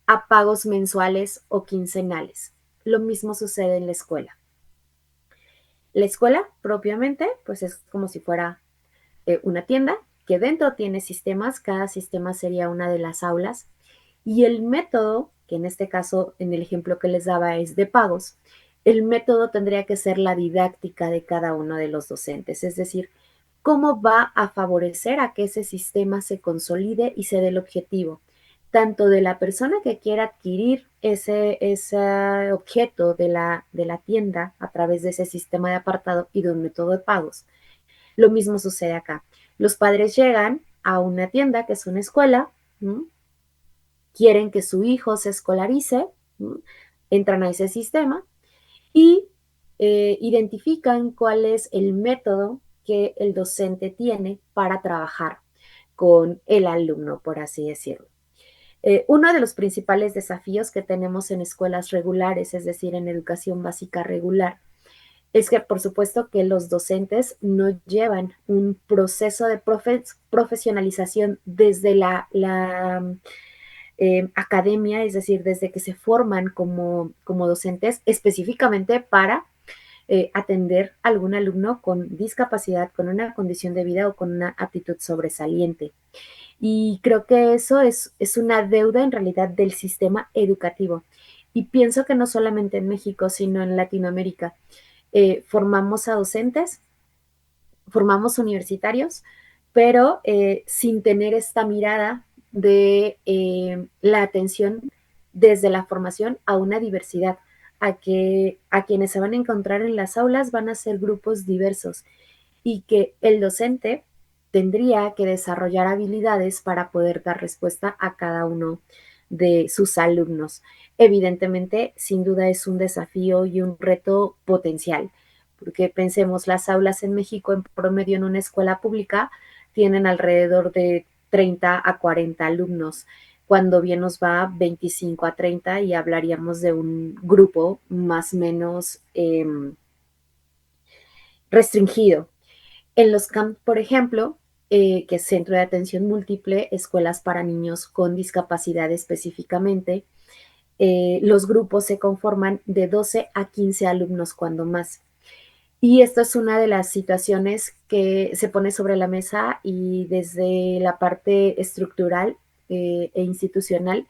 a pagos mensuales o quincenales. Lo mismo sucede en la escuela. La escuela propiamente, pues es como si fuera una tienda que dentro tiene sistemas, cada sistema sería una de las aulas, y el método, que en este caso, en el ejemplo que les daba, es de pagos, el método tendría que ser la didáctica de cada uno de los docentes, es decir, cómo va a favorecer a que ese sistema se consolide y se dé el objetivo, tanto de la persona que quiera adquirir ese objeto de la tienda a través de ese sistema de apartado y de un método de pagos. Lo mismo sucede acá. Los padres llegan a una tienda que es una escuela, ¿no? Quieren que su hijo se escolarice, ¿no? Entran a ese sistema y identifican cuál es el método que el docente tiene para trabajar con el alumno, por así decirlo. Uno de los principales desafíos que tenemos en escuelas regulares, es decir, en educación básica regular, es que, por supuesto, que los docentes no llevan un proceso de profesionalización desde la academia, es decir, desde que se forman como docentes específicamente para atender a algún alumno con discapacidad, con una condición de vida o con una aptitud sobresaliente. Y creo que eso es una deuda en realidad del sistema educativo. Y pienso que no solamente en México, sino en Latinoamérica. Formamos a docentes, formamos universitarios, pero sin tener esta mirada de la atención desde la formación a una diversidad, a quienes se van a encontrar en las aulas van a ser grupos diversos y que el docente tendría que desarrollar habilidades para poder dar respuesta a cada uno de sus alumnos. Evidentemente, sin duda es un desafío y un reto potencial, porque pensemos, las aulas en México en promedio en una escuela pública tienen alrededor de 30 a 40 alumnos, cuando bien nos va 25 a 30 y hablaríamos de un grupo más o menos restringido. En los CAMP, por ejemplo, que es Centro de Atención Múltiple, escuelas para niños con discapacidad específicamente, los grupos se conforman de 12 a 15 alumnos cuando más. Y esta es una de las situaciones que se pone sobre la mesa y desde la parte estructural e institucional,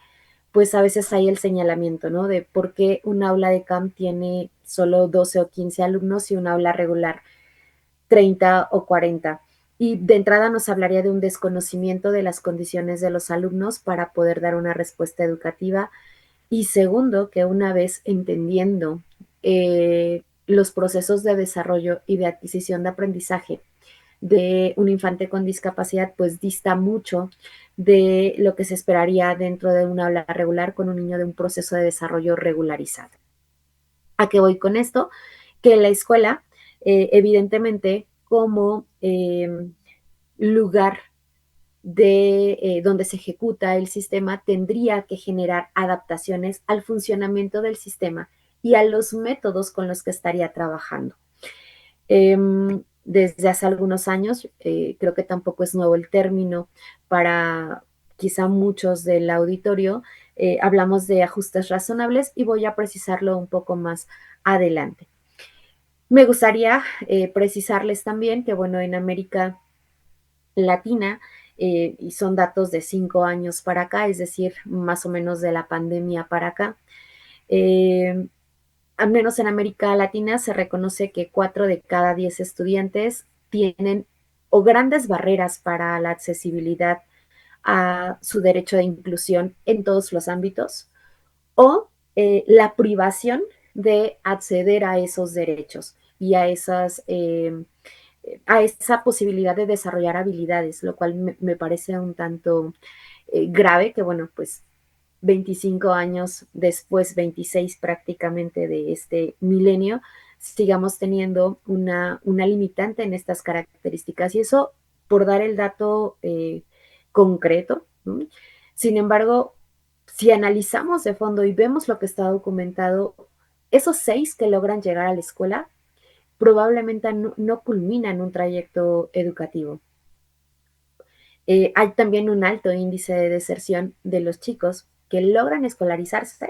pues a veces hay el señalamiento, ¿no? De por qué un aula de CAMP tiene solo 12 o 15 alumnos y un aula regular 30 o 40. Y de entrada nos hablaría de un desconocimiento de las condiciones de los alumnos para poder dar una respuesta educativa. Y segundo, que una vez entendiendo los procesos de desarrollo y de adquisición de aprendizaje de un infante con discapacidad, pues dista mucho de lo que se esperaría dentro de un aula regular con un niño de un proceso de desarrollo regularizado. ¿A qué voy con esto? Que la escuela, evidentemente, como lugar de donde se ejecuta el sistema, tendría que generar adaptaciones al funcionamiento del sistema y a los métodos con los que estaría trabajando. Desde hace algunos años, creo que tampoco es nuevo el término para quizá muchos del auditorio, hablamos de ajustes razonables y voy a precisarlo un poco más adelante. Me gustaría precisarles también que, bueno, en América Latina, y son datos de 5 años para acá, es decir, más o menos de la pandemia para acá, al menos en América Latina se reconoce que 4 de cada 10 estudiantes tienen o grandes barreras para la accesibilidad a su derecho de inclusión en todos los ámbitos, o la privación de acceder a esos derechos y a esa posibilidad de desarrollar habilidades, lo cual me parece un tanto grave, que bueno, pues 25 años después, 26 prácticamente de este milenio, sigamos teniendo una limitante en estas características. Y eso por dar el dato concreto, ¿no? Sin embargo, si analizamos de fondo y vemos lo que está documentado, esos 6 que logran llegar a la escuela probablemente no culminan un trayecto educativo. Hay también un alto índice de deserción de los chicos que logran escolarizarse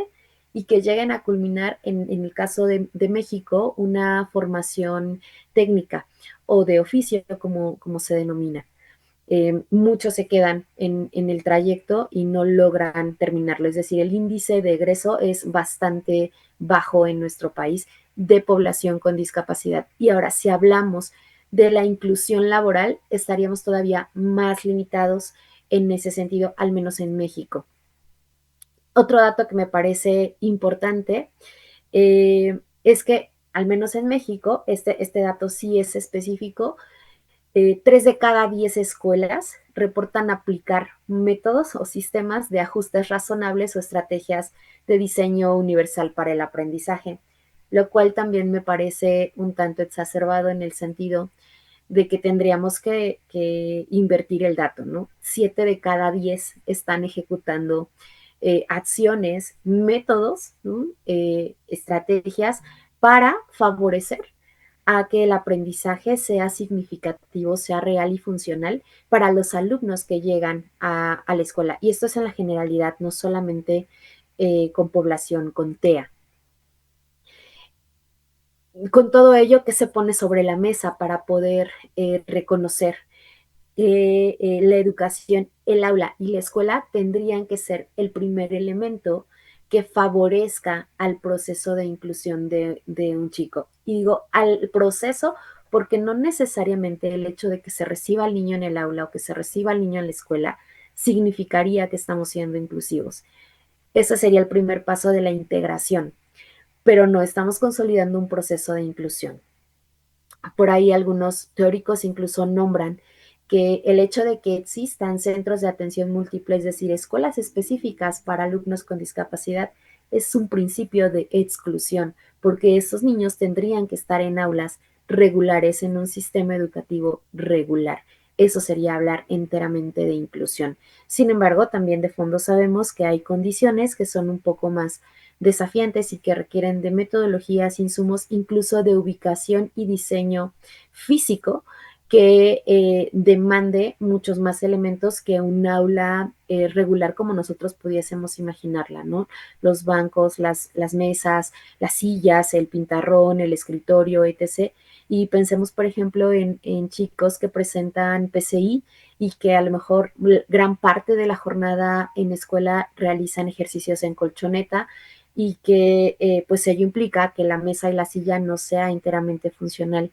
y que lleguen a culminar, en el caso de México, una formación técnica o de oficio, como se denomina. Muchos se quedan en el trayecto y no logran terminarlo. Es decir, el índice de egreso es bastante bajo en nuestro país de población con discapacidad. Y ahora, si hablamos de la inclusión laboral, estaríamos todavía más limitados en ese sentido, al menos en México. Otro dato que me parece importante es que, al menos en México, este dato sí es específico, 3 de cada 10 escuelas reportan aplicar métodos o sistemas de ajustes razonables o estrategias de diseño universal para el aprendizaje, lo cual también me parece un tanto exacerbado en el sentido de que tendríamos que invertir el dato, ¿no? 7 de cada 10 están ejecutando acciones, métodos, ¿no? Estrategias para favorecer a que el aprendizaje sea significativo, sea real y funcional para los alumnos que llegan a la escuela. Y esto es en la generalidad, no solamente con población, con TEA. Con todo ello, ¿qué se pone sobre la mesa para poder reconocer que la educación, el aula y la escuela tendrían que ser el primer elemento que favorezca al proceso de inclusión de un chico? Y digo al proceso porque no necesariamente el hecho de que se reciba al niño en el aula o que se reciba al niño en la escuela significaría que estamos siendo inclusivos. Ese sería el primer paso de la integración, pero no estamos consolidando un proceso de inclusión. Por ahí algunos teóricos incluso nombran que el hecho de que existan centros de atención múltiple, es decir, escuelas específicas para alumnos con discapacidad, es un principio de exclusión, porque esos niños tendrían que estar en aulas regulares, en un sistema educativo regular. Eso sería hablar enteramente de inclusión. Sin embargo, también de fondo sabemos que hay condiciones que son un poco más desafiantes y que requieren de metodologías, insumos, incluso de ubicación y diseño físico que demande muchos más elementos que un aula regular como nosotros pudiésemos imaginarla, ¿no? Los bancos, las mesas, las sillas, el pintarrón, el escritorio, etc. Y pensemos, por ejemplo, en chicos que presentan PCI y que a lo mejor gran parte de la jornada en escuela realizan ejercicios en colchoneta y que pues ello implica que la mesa y la silla no sea enteramente funcional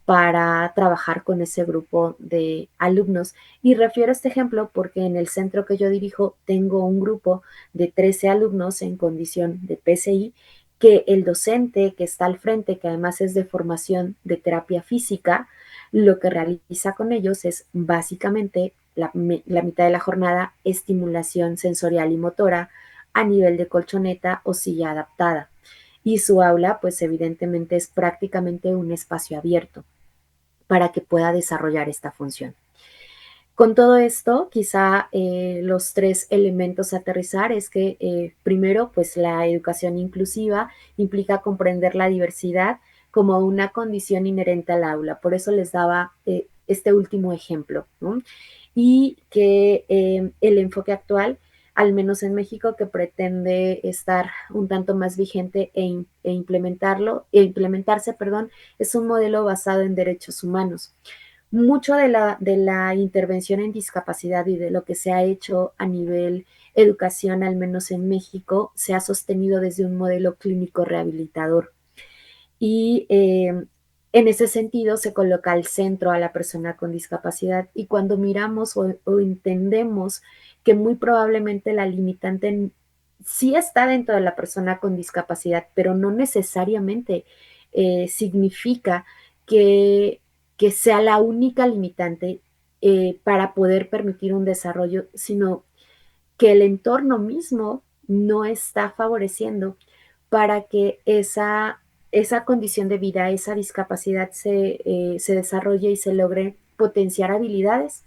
para trabajar con ese grupo de alumnos. Y refiero a este ejemplo porque en el centro que yo dirijo tengo un grupo de 13 alumnos en condición de PCI que el docente que está al frente, que además es de formación de terapia física, lo que realiza con ellos es básicamente la mitad de la jornada estimulación sensorial y motora a nivel de colchoneta o silla adaptada. Y su aula, pues evidentemente es prácticamente un espacio abierto para que pueda desarrollar esta función. Con todo esto, quizá los 3 elementos a aterrizar es que primero, pues la educación inclusiva implica comprender la diversidad como una condición inherente al aula. Por eso les daba este último ejemplo, ¿no? Y que el enfoque actual, al menos en México, que pretende estar un tanto más vigente e implementarse, es un modelo basado en derechos humanos. Mucho de la intervención en discapacidad y de lo que se ha hecho a nivel educación, al menos en México, se ha sostenido desde un modelo clínico rehabilitador. Y en ese sentido se coloca al centro a la persona con discapacidad. Y cuando miramos o entendemos que muy probablemente la limitante sí está dentro de la persona con discapacidad, pero no necesariamente significa que sea la única limitante para poder permitir un desarrollo, sino que el entorno mismo no está favoreciendo para que esa condición de vida, esa discapacidad se desarrolle y se logre potenciar habilidades,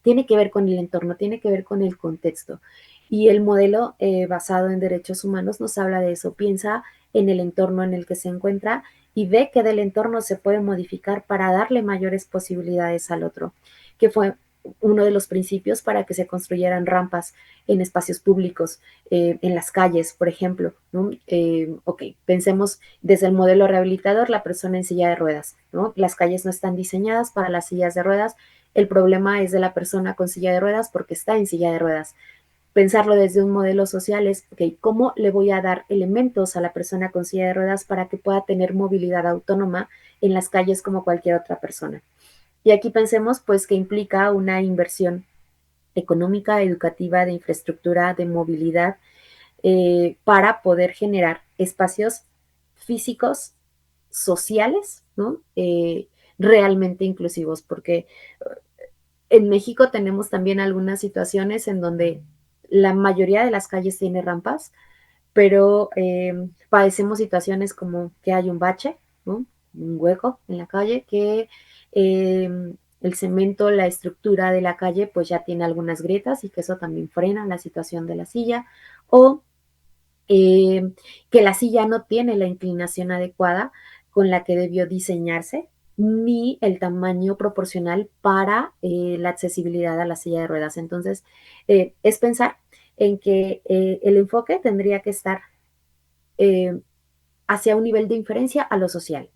tiene que ver con el entorno, tiene que ver con el contexto. Y el modelo basado en derechos humanos nos habla de eso, piensa en el entorno en el que se encuentra y ve que del entorno se puede modificar para darle mayores posibilidades al otro, que fue uno de los principios para que se construyeran rampas en espacios públicos, en las calles, por ejemplo, ¿no? Ok, pensemos desde el modelo rehabilitador, la persona en silla de ruedas, ¿no? Las calles no están diseñadas para las sillas de ruedas, el problema es de la persona con silla de ruedas porque está en silla de ruedas. Pensarlo desde un modelo social es, ok, ¿cómo le voy a dar elementos a la persona con silla de ruedas para que pueda tener movilidad autónoma en las calles como cualquier otra persona? Y aquí pensemos pues que implica una inversión económica, educativa, de infraestructura, de movilidad, para poder generar espacios físicos, sociales, ¿no? Realmente inclusivos, porque en México tenemos también algunas situaciones en donde la mayoría de las calles tiene rampas, pero padecemos situaciones como que hay un bache, ¿no? Un hueco en la calle, que el cemento, la estructura de la calle, pues ya tiene algunas grietas y que eso también frena la situación de la silla, o que la silla no tiene la inclinación adecuada con la que debió diseñarse, ni el tamaño proporcional para la accesibilidad a la silla de ruedas. Entonces, es pensar en que el enfoque tendría que estar hacia un nivel de inferencia a lo social.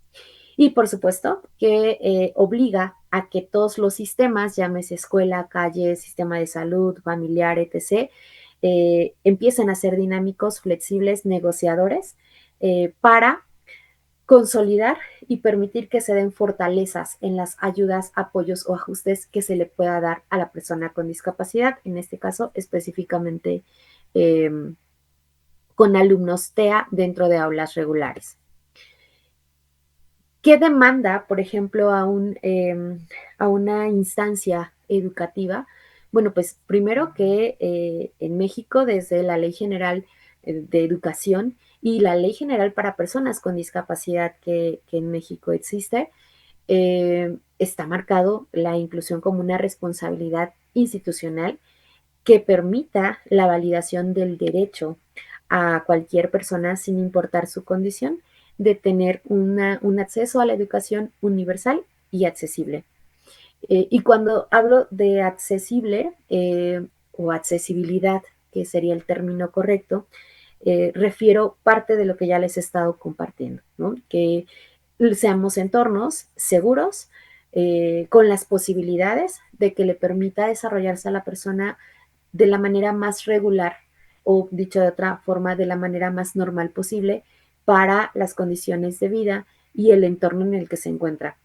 Y por supuesto que obliga a que todos los sistemas, llámese escuela, calle, sistema de salud, familiar, etc., empiecen a ser dinámicos, flexibles, negociadores, para consolidar y permitir que se den fortalezas en las ayudas, apoyos o ajustes que se le pueda dar a la persona con discapacidad, en este caso específicamente con alumnos TEA dentro de aulas regulares. ¿Qué demanda, por ejemplo, a una instancia educativa? Bueno, pues primero que en México, desde la Ley General de Educación y la Ley General para Personas con Discapacidad que en México existe, está marcado la inclusión como una responsabilidad institucional que permita la validación del derecho a cualquier persona, sin importar su condición, de tener un acceso a la educación universal y accesible. Y cuando hablo de accesible o accesibilidad, que sería el término correcto, refiero parte de lo que ya les he estado compartiendo, ¿no? Que seamos entornos seguros, con las posibilidades de que le permita desarrollarse a la persona de la manera más regular, o dicho de otra forma, de la manera más normal posible para las condiciones de vida y el entorno en el que se encuentra.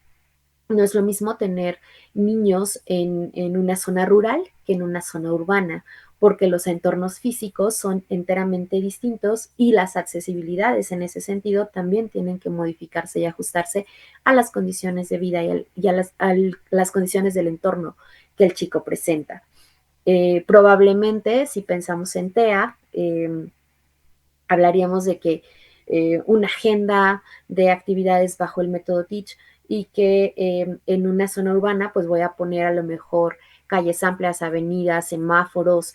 No es lo mismo tener niños en una zona rural que en una zona urbana, porque los entornos físicos son enteramente distintos y las accesibilidades en ese sentido también tienen que modificarse y ajustarse a las condiciones de vida y a las condiciones del entorno que el chico presenta. Probablemente, si pensamos en TEA, hablaríamos de que una agenda de actividades bajo el método TEACH y que en una zona urbana pues voy a poner a lo mejor calles amplias, avenidas, semáforos,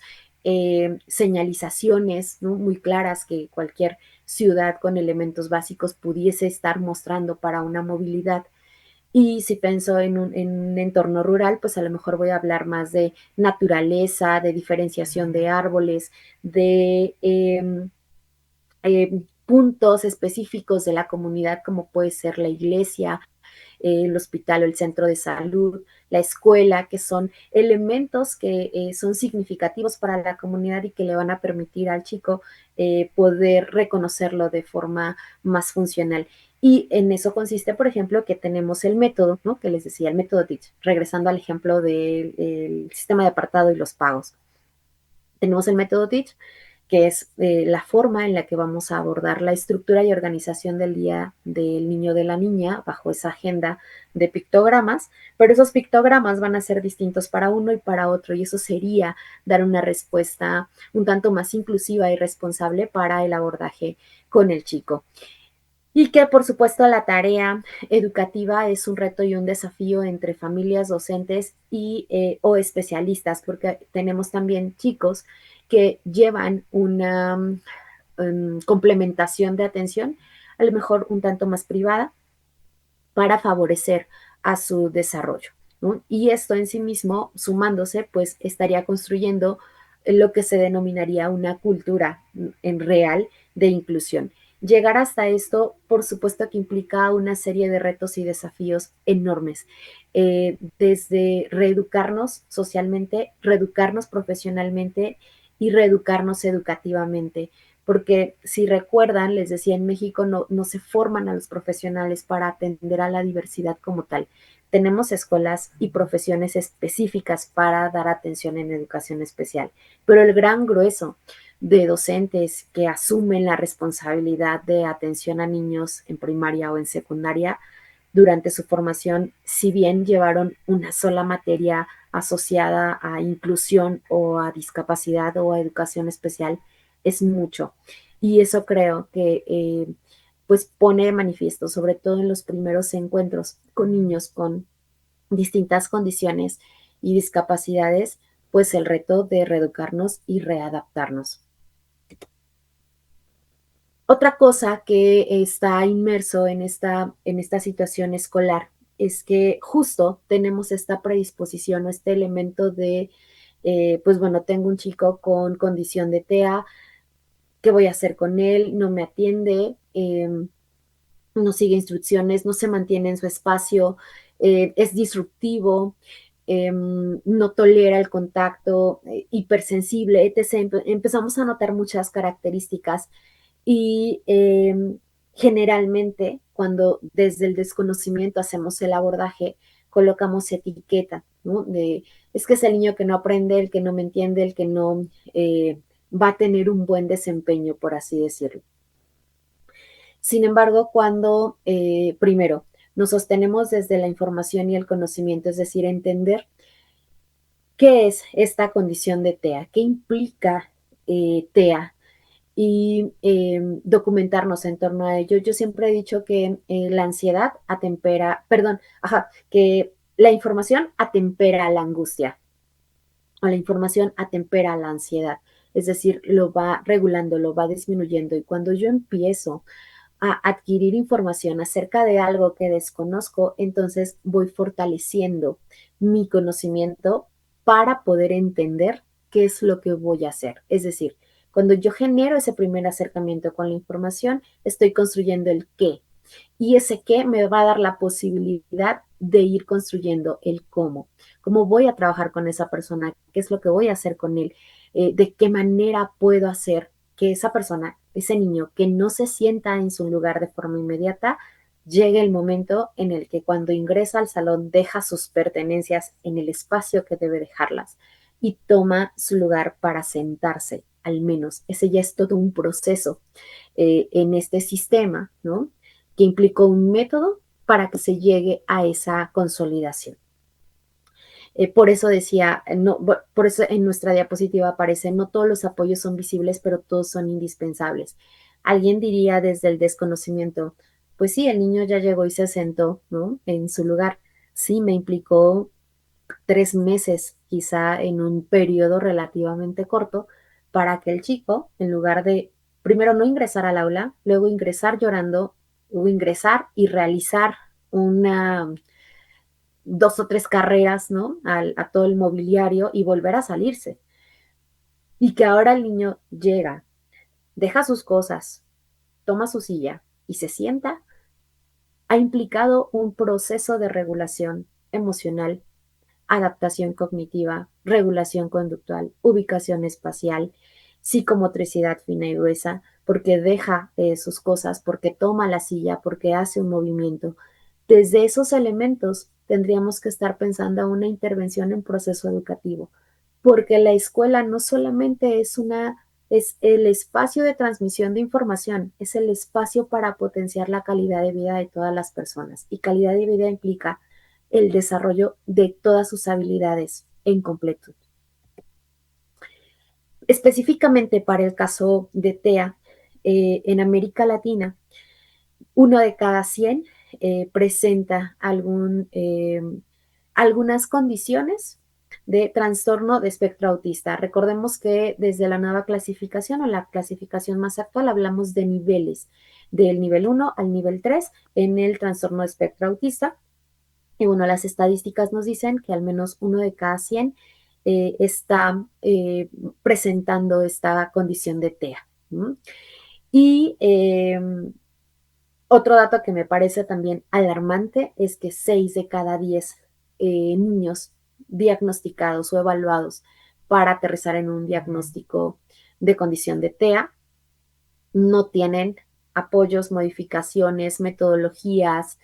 señalizaciones, ¿no? Muy claras que cualquier ciudad con elementos básicos pudiese estar mostrando para una movilidad. Y si pienso en un entorno rural, pues a lo mejor voy a hablar más de naturaleza, de diferenciación de árboles, de puntos específicos de la comunidad, como puede ser la iglesia, el hospital o el centro de salud, la escuela, que son elementos que son significativos para la comunidad y que le van a permitir al chico poder reconocerlo de forma más funcional. Y en eso consiste, por ejemplo, que tenemos el método, ¿no? Que les decía, el método TEACH, regresando al ejemplo del sistema de apartado y los pagos. Tenemos el método TEACH, que es la forma en la que vamos a abordar la estructura y organización del Día del Niño o de la Niña bajo esa agenda de pictogramas, pero esos pictogramas van a ser distintos para uno y para otro, y eso sería dar una respuesta un tanto más inclusiva y responsable para el abordaje con el chico. Y que, por supuesto, la tarea educativa es un reto y un desafío entre familias, docentes y, o especialistas, porque tenemos también chicos que llevan una complementación de atención, a lo mejor un tanto más privada, para favorecer a su desarrollo, ¿no? Y esto en sí mismo, sumándose, pues estaría construyendo lo que se denominaría una cultura en real de inclusión. Llegar hasta esto, por supuesto que implica una serie de retos y desafíos enormes, desde reeducarnos socialmente, reeducarnos profesionalmente y reeducarnos educativamente. Porque si recuerdan, les decía, en México no se forman a los profesionales para atender a la diversidad como tal. Tenemos escuelas y profesiones específicas para dar atención en educación especial, pero el gran grueso de docentes que asumen la responsabilidad de atención a niños en primaria o en secundaria durante su formación, si bien llevaron una sola materia asociada a inclusión o a discapacidad o a educación especial, es mucho. Y eso creo que pues pone de manifiesto, sobre todo en los primeros encuentros con niños con distintas condiciones y discapacidades, pues el reto de reeducarnos y readaptarnos. Otra cosa que está inmerso en esta situación escolar es que justo tenemos esta predisposición o este elemento de, pues bueno, tengo un chico con condición de TEA, ¿qué voy a hacer con él? No me atiende, no sigue instrucciones, no se mantiene en su espacio, es disruptivo, no tolera el contacto, hipersensible, etc. Empezamos a notar muchas características y generalmente cuando desde el desconocimiento hacemos el abordaje, colocamos etiqueta, ¿no? Es que es el niño que no aprende, el que no me entiende, el que no va a tener un buen desempeño, por así decirlo. Sin embargo, cuando primero nos sostenemos desde la información y el conocimiento, es decir, entender qué es esta condición de TEA, qué implica TEA, y documentarnos en torno a ello. Yo siempre he dicho que la ansiedad que la información atempera la angustia, o la información atempera la ansiedad, es decir, lo va regulando, lo va disminuyendo, y cuando yo empiezo a adquirir información acerca de algo que desconozco, entonces voy fortaleciendo mi conocimiento para poder entender qué es lo que voy a hacer. Es decir, cuando yo genero ese primer acercamiento con la información, estoy construyendo el qué. Y ese qué me va a dar la posibilidad de ir construyendo el cómo. ¿Cómo voy a trabajar con esa persona? ¿Qué es lo que voy a hacer con él? ¿De qué manera puedo hacer que esa persona, ese niño que no se sienta en su lugar de forma inmediata, llegue el momento en el que cuando ingresa al salón deja sus pertenencias en el espacio que debe dejarlas y toma su lugar para sentarse, al menos? Ese ya es todo un proceso en este sistema, ¿no? Que implicó un método para que se llegue a esa consolidación. Por eso decía, por eso en nuestra diapositiva aparece, no todos los apoyos son visibles, pero todos son indispensables. Alguien diría desde el desconocimiento, pues sí, el niño ya llegó y se sentó, ¿no? En su lugar. Sí, me implicó 3 meses, quizá en un periodo relativamente corto, para que el chico, en lugar de primero no ingresar al aula, luego ingresar llorando, o ingresar y realizar 2 o 3 carreras, ¿no? A todo el mobiliario y volver a salirse. Y que ahora el niño llega, deja sus cosas, toma su silla y se sienta, ha implicado un proceso de regulación emocional, adaptación cognitiva, regulación conductual, ubicación espacial, psicomotricidad fina y gruesa, porque deja sus cosas, porque toma la silla, porque hace un movimiento. Desde esos elementos tendríamos que estar pensando una intervención en proceso educativo, porque la escuela no solamente es es el espacio de transmisión de información, es el espacio para potenciar la calidad de vida de todas las personas. Y calidad de vida implica el desarrollo de todas sus habilidades en completo. Específicamente para el caso de TEA, en América Latina, 1 de cada 100 presenta algunas condiciones de trastorno de espectro autista. Recordemos que desde la nueva clasificación o la clasificación más actual hablamos de niveles, del nivel 1 al nivel 3 en el trastorno de espectro autista. Y bueno, las estadísticas nos dicen que al menos 1 de cada 100 está presentando esta condición de TEA. Y otro dato que me parece también alarmante es que 6 de cada 10 niños diagnosticados o evaluados para aterrizar en un diagnóstico de condición de TEA no tienen apoyos, modificaciones, metodologías,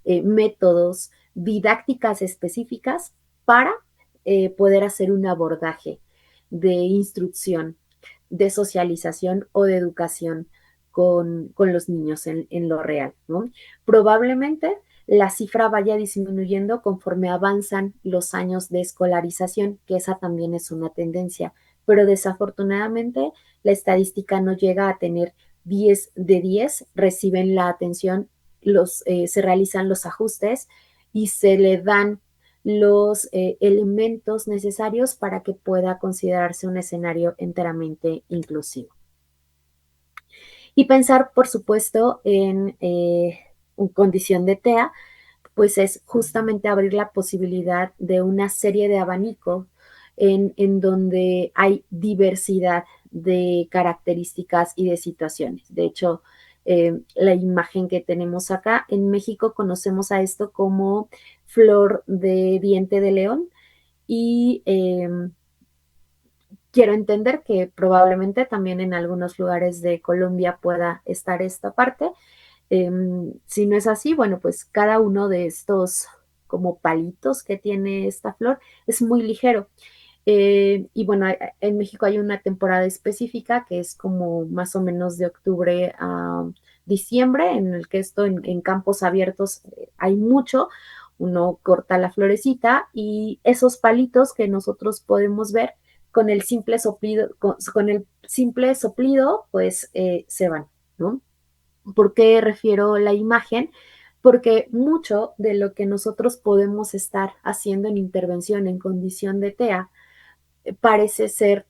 métodos, didácticas específicas para poder hacer un abordaje de instrucción, de socialización o de educación con los niños en lo real, ¿no? Probablemente la cifra vaya disminuyendo conforme avanzan los años de escolarización, que esa también es una tendencia, pero desafortunadamente la estadística no llega a tener 10 de 10, reciben la atención, se realizan los ajustes y se le dan los elementos necesarios para que pueda considerarse un escenario enteramente inclusivo. Y pensar, por supuesto, en condición de TEA, pues es justamente abrir la posibilidad de una serie de abanico en donde hay diversidad de características y de situaciones. De hecho, la imagen que tenemos acá, en México conocemos a esto como flor de diente de león y quiero entender que probablemente también en algunos lugares de Colombia pueda estar esta parte. Si no es así, bueno, pues cada uno de estos como palitos que tiene esta flor es muy ligero. Y bueno, en México hay una temporada específica que es como más o menos de octubre a diciembre, en el que esto en campos abiertos hay mucho. Uno corta la florecita y esos palitos que nosotros podemos ver con el simple soplido, con el simple soplido, pues se van, ¿no? ¿Por qué refiero la imagen? Porque mucho de lo que nosotros podemos estar haciendo en intervención en condición de TEA parece ser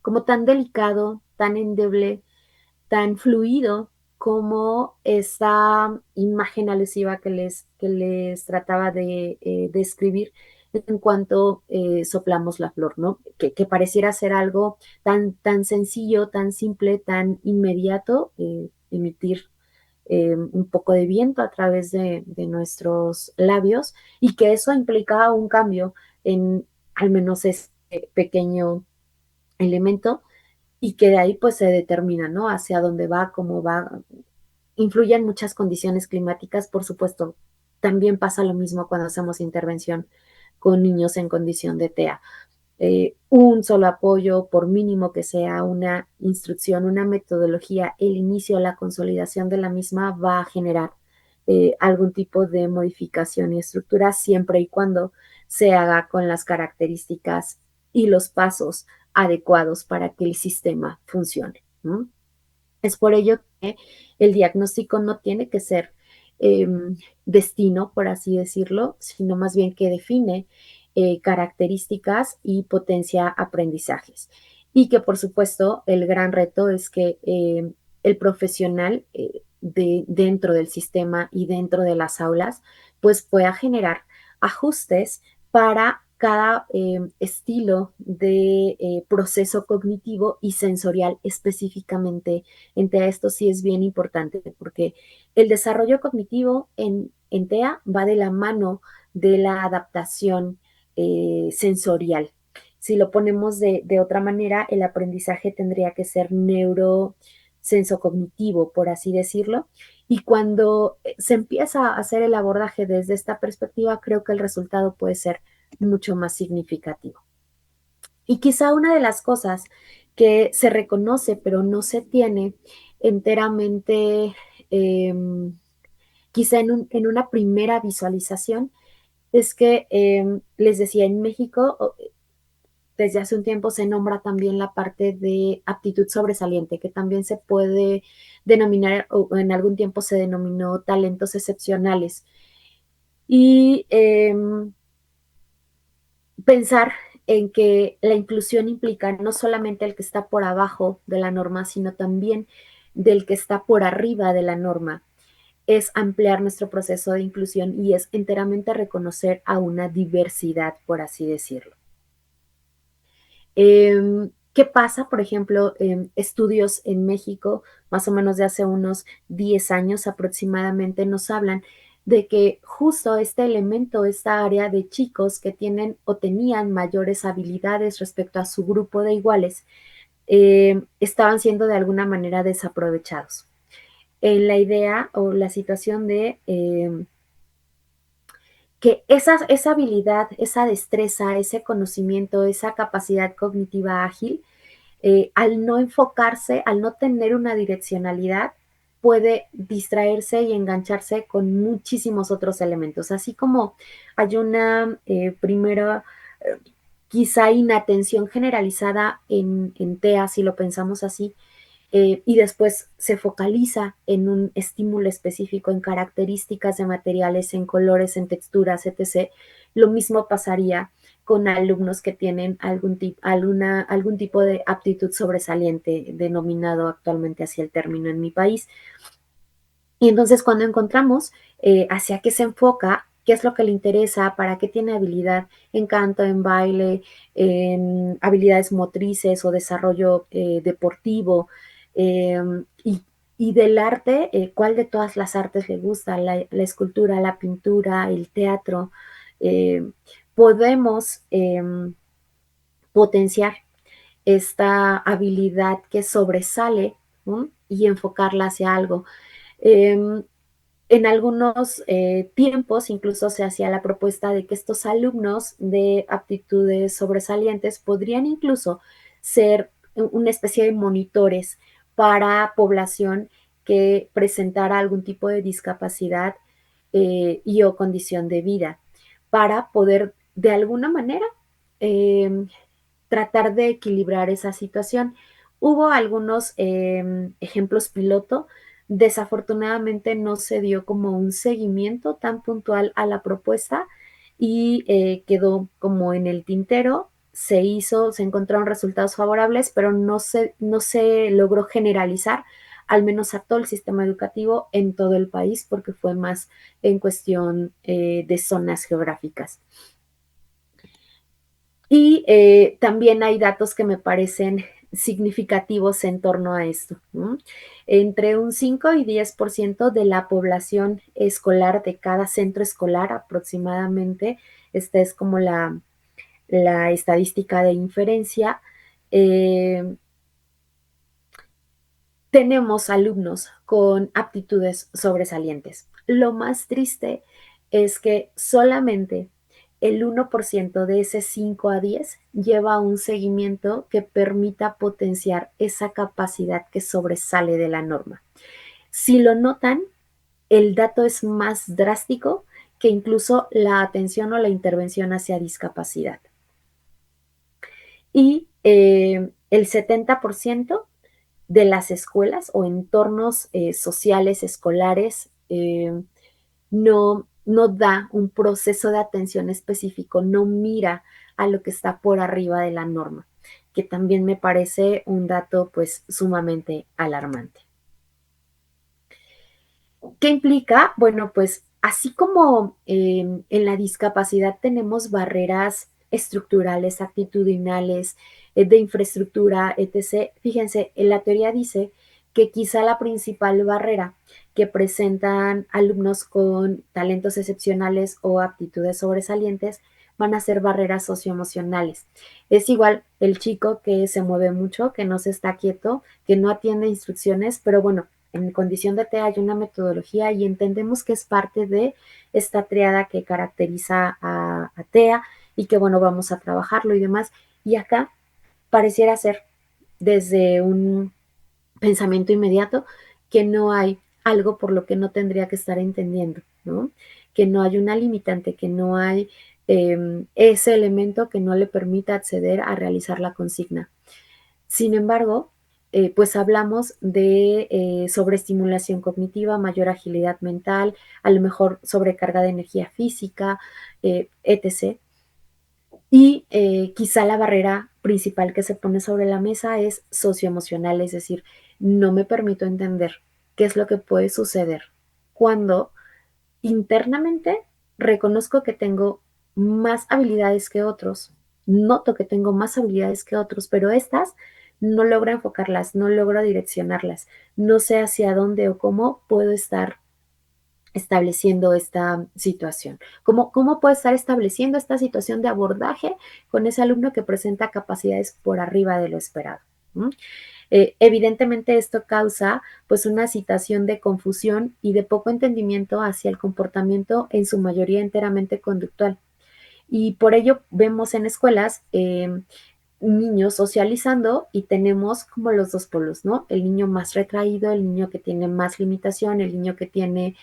como tan delicado, tan endeble, tan fluido como esa imagen alusiva que les trataba de describir en cuanto soplamos la flor, ¿no? Que pareciera ser algo tan sencillo, tan simple, tan inmediato, emitir un poco de viento a través de nuestros labios y que eso implica un cambio en al menos este pequeño elemento y que de ahí pues se determina, ¿no? Hacia dónde va, cómo va. Influyen muchas condiciones climáticas, por supuesto. También pasa lo mismo cuando hacemos intervención con niños en condición de TEA. Un solo apoyo, por mínimo que sea una instrucción, una metodología, el inicio, la consolidación de la misma va a generar algún tipo de modificación y estructura siempre y cuando se haga con las características y los pasos adecuados para que el sistema funcione, ¿no? Es por ello que el diagnóstico no tiene que ser destino, por así decirlo, sino más bien que define características y potencia aprendizajes. Y que por supuesto el gran reto es que el profesional dentro del sistema y dentro de las aulas pues pueda generar ajustes para cada estilo de proceso cognitivo y sensorial específicamente. Entre esto sí es bien importante porque el desarrollo cognitivo en TEA va de la mano de la adaptación sensorial. Si lo ponemos de otra manera, el aprendizaje tendría que ser neurosensocognitivo, por así decirlo. Y cuando se empieza a hacer el abordaje desde esta perspectiva, creo que el resultado puede ser mucho más significativo. Y quizá una de las cosas que se reconoce pero no se tiene enteramente, quizá en una primera visualización, es que, les decía, en México desde hace un tiempo se nombra también la parte de aptitud sobresaliente, que también se puede denominar, o en algún tiempo se denominó talentos excepcionales. Y pensar en que la inclusión implica no solamente el que está por abajo de la norma, sino también del que está por arriba de la norma, es ampliar nuestro proceso de inclusión y es enteramente reconocer a una diversidad, por así decirlo. ¿Qué pasa? Por ejemplo, estudios en México, más o menos de hace unos 10 años aproximadamente, nos hablan de que justo este elemento, esta área de chicos que tienen o tenían mayores habilidades respecto a su grupo de iguales, estaban siendo de alguna manera desaprovechados. En la idea o la situación de que esa habilidad, esa destreza, ese conocimiento, esa capacidad cognitiva ágil, al no enfocarse, al no tener una direccionalidad, puede distraerse y engancharse con muchísimos otros elementos. Así como hay una primera, quizá inatención generalizada en TEA, si lo pensamos así, y después se focaliza en un estímulo específico, en características de materiales, en colores, en texturas, etc. Lo mismo pasaría con alumnos que tienen algún tipo de aptitud sobresaliente, denominado actualmente así el término en mi país. Y entonces cuando encontramos hacia qué se enfoca, qué es lo que le interesa, para qué tiene habilidad en canto, en baile, en habilidades motrices o desarrollo deportivo, y del arte, cuál de todas las artes le gusta, la escultura, la pintura, el teatro, podemos potenciar esta habilidad que sobresale, ¿no? Y enfocarla hacia algo. En algunos tiempos incluso se hacía la propuesta de que estos alumnos de aptitudes sobresalientes podrían incluso ser una especie de monitores para población que presentara algún tipo de discapacidad y o condición de vida, para poder de alguna manera tratar de equilibrar esa situación. Hubo algunos ejemplos piloto. Desafortunadamente no se dio como un seguimiento tan puntual a la propuesta y quedó como en el tintero. Se encontraron resultados favorables, pero no se logró generalizar, al menos a todo el sistema educativo en todo el país, porque fue más en cuestión de zonas geográficas. Y también hay datos que me parecen significativos en torno a esto, ¿no? Entre un 5 y 10% de la población escolar de cada centro escolar aproximadamente, esta es como la estadística de inferencia, tenemos alumnos con aptitudes sobresalientes. Lo más triste es que solamente el 1% de ese 5 a 10 lleva un seguimiento que permita potenciar esa capacidad que sobresale de la norma. Si lo notan, el dato es más drástico que incluso la atención o la intervención hacia discapacidad. Y el 70% de las escuelas o entornos sociales, escolares, no da un proceso de atención específico, no mira a lo que está por arriba de la norma, que también me parece un dato pues sumamente alarmante. ¿Qué implica? Bueno, pues así como en la discapacidad tenemos barreras estructurales, actitudinales, de infraestructura, etc. Fíjense, la teoría dice que quizá la principal barrera que presentan alumnos con talentos excepcionales o aptitudes sobresalientes van a ser barreras socioemocionales. Es igual el chico que se mueve mucho, que no se está quieto, que no atiende instrucciones, pero bueno, en condición de TEA hay una metodología y entendemos que es parte de esta triada que caracteriza a TEA y que bueno, vamos a trabajarlo y demás. Y acá pareciera ser desde un pensamiento inmediato que no hay algo por lo que no tendría que estar entendiendo, ¿no? Que no hay una limitante, que no hay ese elemento que no le permita acceder a realizar la consigna. Sin embargo, pues hablamos de sobreestimulación cognitiva, mayor agilidad mental, a lo mejor sobrecarga de energía física, etc. Y quizá la barrera principal que se pone sobre la mesa es socioemocional, es decir, no me permito entender qué es lo que puede suceder cuando internamente reconozco que tengo más habilidades que otros, noto que tengo más habilidades que otros, pero estas no logro enfocarlas, no logro direccionarlas, no sé hacia dónde o cómo puedo estar estableciendo esta situación. ¿Cómo puedo estar estableciendo esta situación de abordaje con ese alumno que presenta capacidades por arriba de lo esperado? Evidentemente esto causa pues una situación de confusión y de poco entendimiento hacia el comportamiento en su mayoría enteramente conductual. Y por ello vemos en escuelas niños socializando y tenemos como los dos polos, ¿no? El niño más retraído, el niño que tiene más limitación, el niño que tiene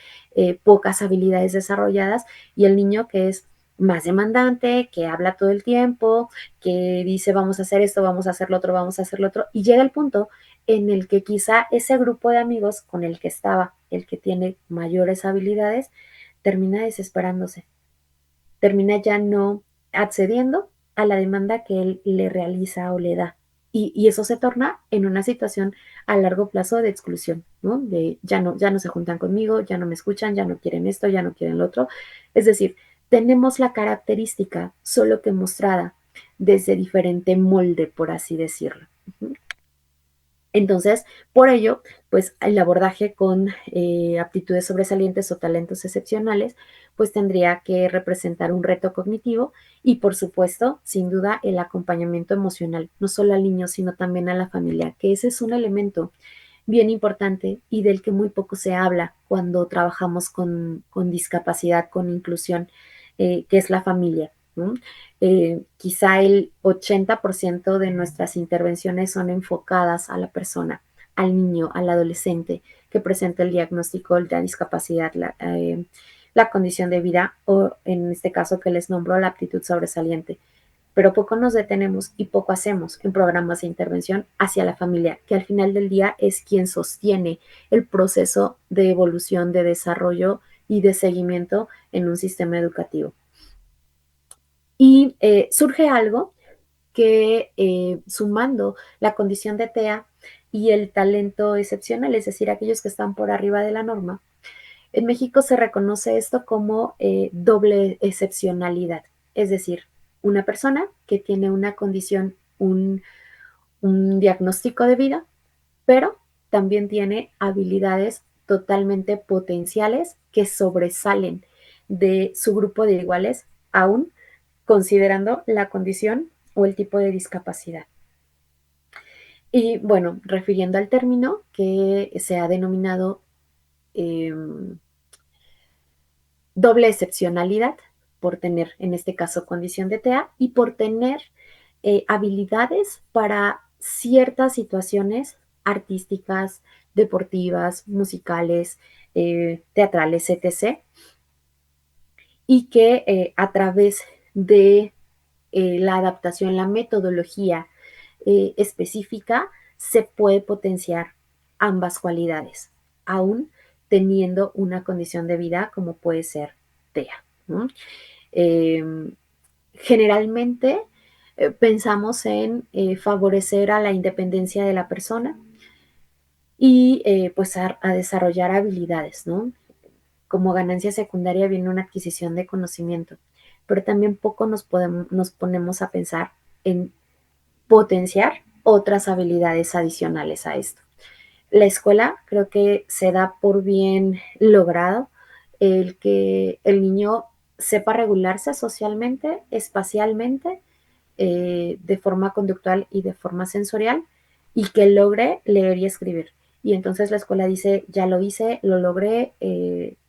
pocas habilidades desarrolladas y el niño que es más demandante, que habla todo el tiempo, que dice vamos a hacer esto, vamos a hacer lo otro, vamos a hacer lo otro, y llega el punto en el que quizá ese grupo de amigos con el que estaba, el que tiene mayores habilidades, termina desesperándose, termina ya no accediendo a la demanda que él le realiza o le da. Y eso se torna en una situación a largo plazo de exclusión, ¿no? De ya no se juntan conmigo, ya no me escuchan, ya no quieren esto, ya no quieren lo otro. Es decir, tenemos la característica, solo que mostrada desde diferente molde, por así decirlo. Entonces, por ello, pues el abordaje con aptitudes sobresalientes o talentos excepcionales, pues tendría que representar un reto cognitivo y, por supuesto, sin duda, el acompañamiento emocional, no solo al niño, sino también a la familia, que ese es un elemento bien importante y del que muy poco se habla cuando trabajamos con discapacidad, con inclusión, que es la familia, ¿no? Quizá el 80% de nuestras intervenciones son enfocadas a la persona, al niño, al adolescente que presenta el diagnóstico de la discapacidad, la condición de vida o en este caso que les nombro la aptitud sobresaliente. Pero poco nos detenemos y poco hacemos en programas de intervención hacia la familia, que al final del día es quien sostiene el proceso de evolución, de desarrollo y de seguimiento en un sistema educativo. Y surge algo que sumando la condición de TEA y el talento excepcional, es decir, aquellos que están por arriba de la norma, en México se reconoce esto como doble excepcionalidad, es decir, una persona que tiene una condición, un diagnóstico de vida, pero también tiene habilidades totalmente potenciales que sobresalen de su grupo de iguales, aún considerando la condición o el tipo de discapacidad. Y bueno, refiriendo al término que se ha denominado doble excepcionalidad, por tener en este caso condición de TEA y por tener habilidades para ciertas situaciones artísticas, deportivas, musicales, teatrales, etc. Y que a través de la adaptación, la metodología específica, se puede potenciar ambas cualidades, aún teniendo una condición de vida como puede ser TEA, ¿no? Generalmente pensamos en favorecer a la independencia de la persona y pues a desarrollar habilidades, ¿no? Como ganancia secundaria viene una adquisición de conocimiento, pero también poco nos ponemos a pensar en potenciar otras habilidades adicionales a esto. La escuela creo que se da por bien logrado el que el niño sepa regularse socialmente, espacialmente, de forma conductual y de forma sensorial, y que logre leer y escribir. Y entonces la escuela dice, ya lo hice, lo logré,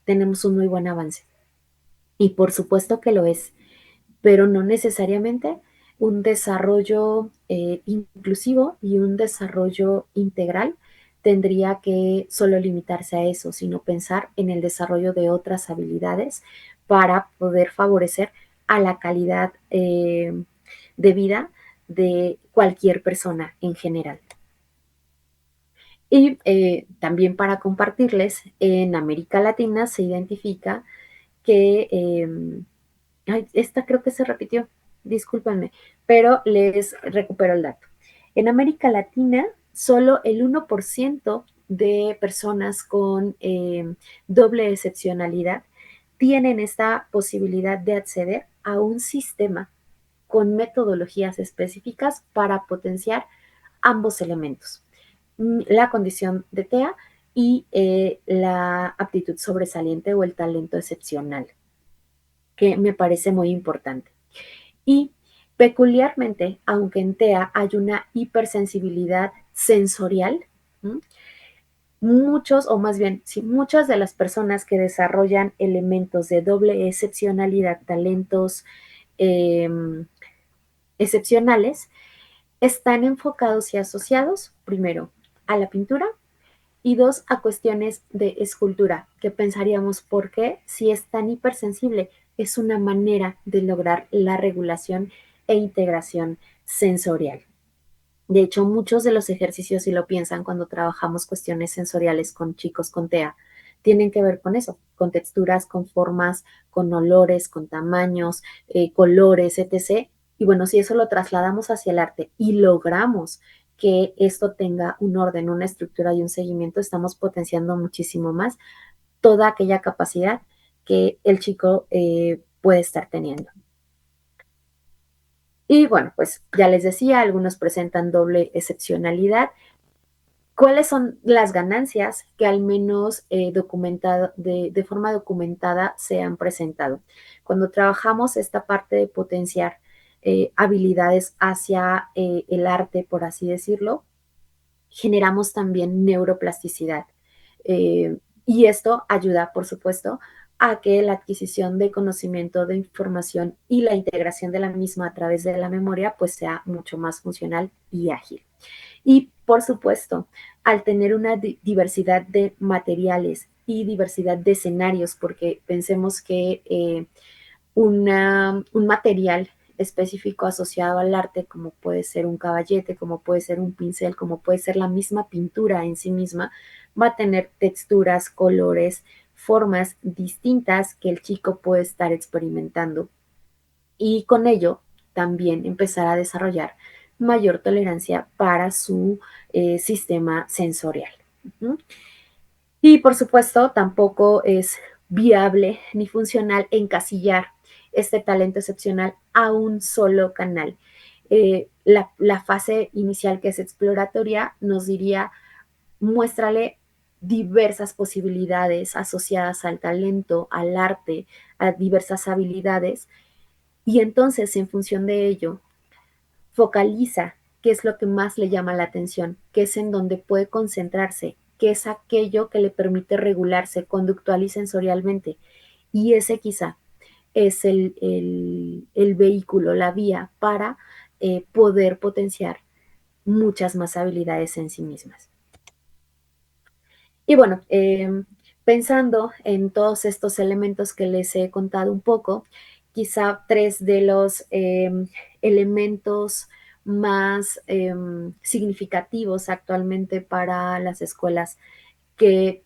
tenemos un muy buen avance. Y por supuesto que lo es, pero no necesariamente un desarrollo inclusivo y un desarrollo integral tendría que solo limitarse a eso, sino pensar en el desarrollo de otras habilidades para poder favorecer a la calidad de vida de cualquier persona en general. Y también para compartirles, en América Latina se identifica que, esta creo que se repitió, discúlpenme, pero les recupero el dato. En América Latina, solo el 1% de personas con doble excepcionalidad tienen esta posibilidad de acceder a un sistema con metodologías específicas para potenciar ambos elementos, la condición de TEA y la aptitud sobresaliente o el talento excepcional, que me parece muy importante. Y peculiarmente, aunque en TEA hay una hipersensibilidad sensorial, muchos, o más bien, sí, muchas de las personas que desarrollan elementos de doble excepcionalidad, talentos excepcionales, están enfocados y asociados, primero, a la pintura y dos, a cuestiones de escultura, que pensaríamos, ¿por qué? Si es tan hipersensible, es una manera de lograr la regulación e integración sensorial. De hecho, muchos de los ejercicios, si lo piensan, cuando trabajamos cuestiones sensoriales con chicos con TEA, tienen que ver con eso, con texturas, con formas, con olores, con tamaños, colores, etc. Y bueno, si eso lo trasladamos hacia el arte y logramos que esto tenga un orden, una estructura y un seguimiento, estamos potenciando muchísimo más toda aquella capacidad que el chico puede estar teniendo. Y bueno, pues ya les decía, algunos presentan doble excepcionalidad. ¿Cuáles son las ganancias que al menos de forma documentada se han presentado? Cuando trabajamos esta parte de potenciar habilidades hacia el arte, por así decirlo, generamos también neuroplasticidad. Y esto ayuda, por supuesto, a que la adquisición de conocimiento, de información y la integración de la misma a través de la memoria, pues sea mucho más funcional y ágil. Y, por supuesto, al tener una diversidad de materiales y diversidad de escenarios, porque pensemos que un material específico asociado al arte, como puede ser un caballete, como puede ser un pincel, como puede ser la misma pintura en sí misma, va a tener texturas, colores, formas distintas que el chico puede estar experimentando. Y con ello también empezar a desarrollar mayor tolerancia para su sistema sensorial. Y por supuesto, tampoco es viable ni funcional encasillar este talento excepcional a un solo canal. La fase inicial, que es exploratoria, nos diría, muéstrale diversas posibilidades asociadas al talento, al arte, a diversas habilidades, y entonces, en función de ello, focaliza qué es lo que más le llama la atención, qué es en donde puede concentrarse, qué es aquello que le permite regularse conductual y sensorialmente. Y ese quizá es el vehículo, la vía para poder potenciar muchas más habilidades en sí mismas. Y bueno, pensando en todos estos elementos que les he contado un poco, quizá tres de los elementos más significativos actualmente para las escuelas que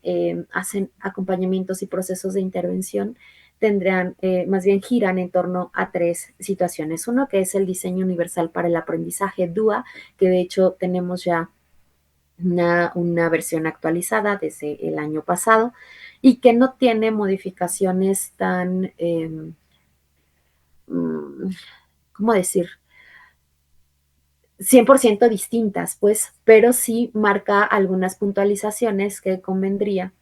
hacen acompañamientos y procesos de intervención tendrán, más bien giran en torno a tres situaciones. Uno, que es el diseño universal para el aprendizaje, DUA, que de hecho tenemos ya una versión actualizada desde el año pasado y que no tiene modificaciones tan, ¿cómo decir? 100% distintas, pues, pero sí marca algunas puntualizaciones que convendría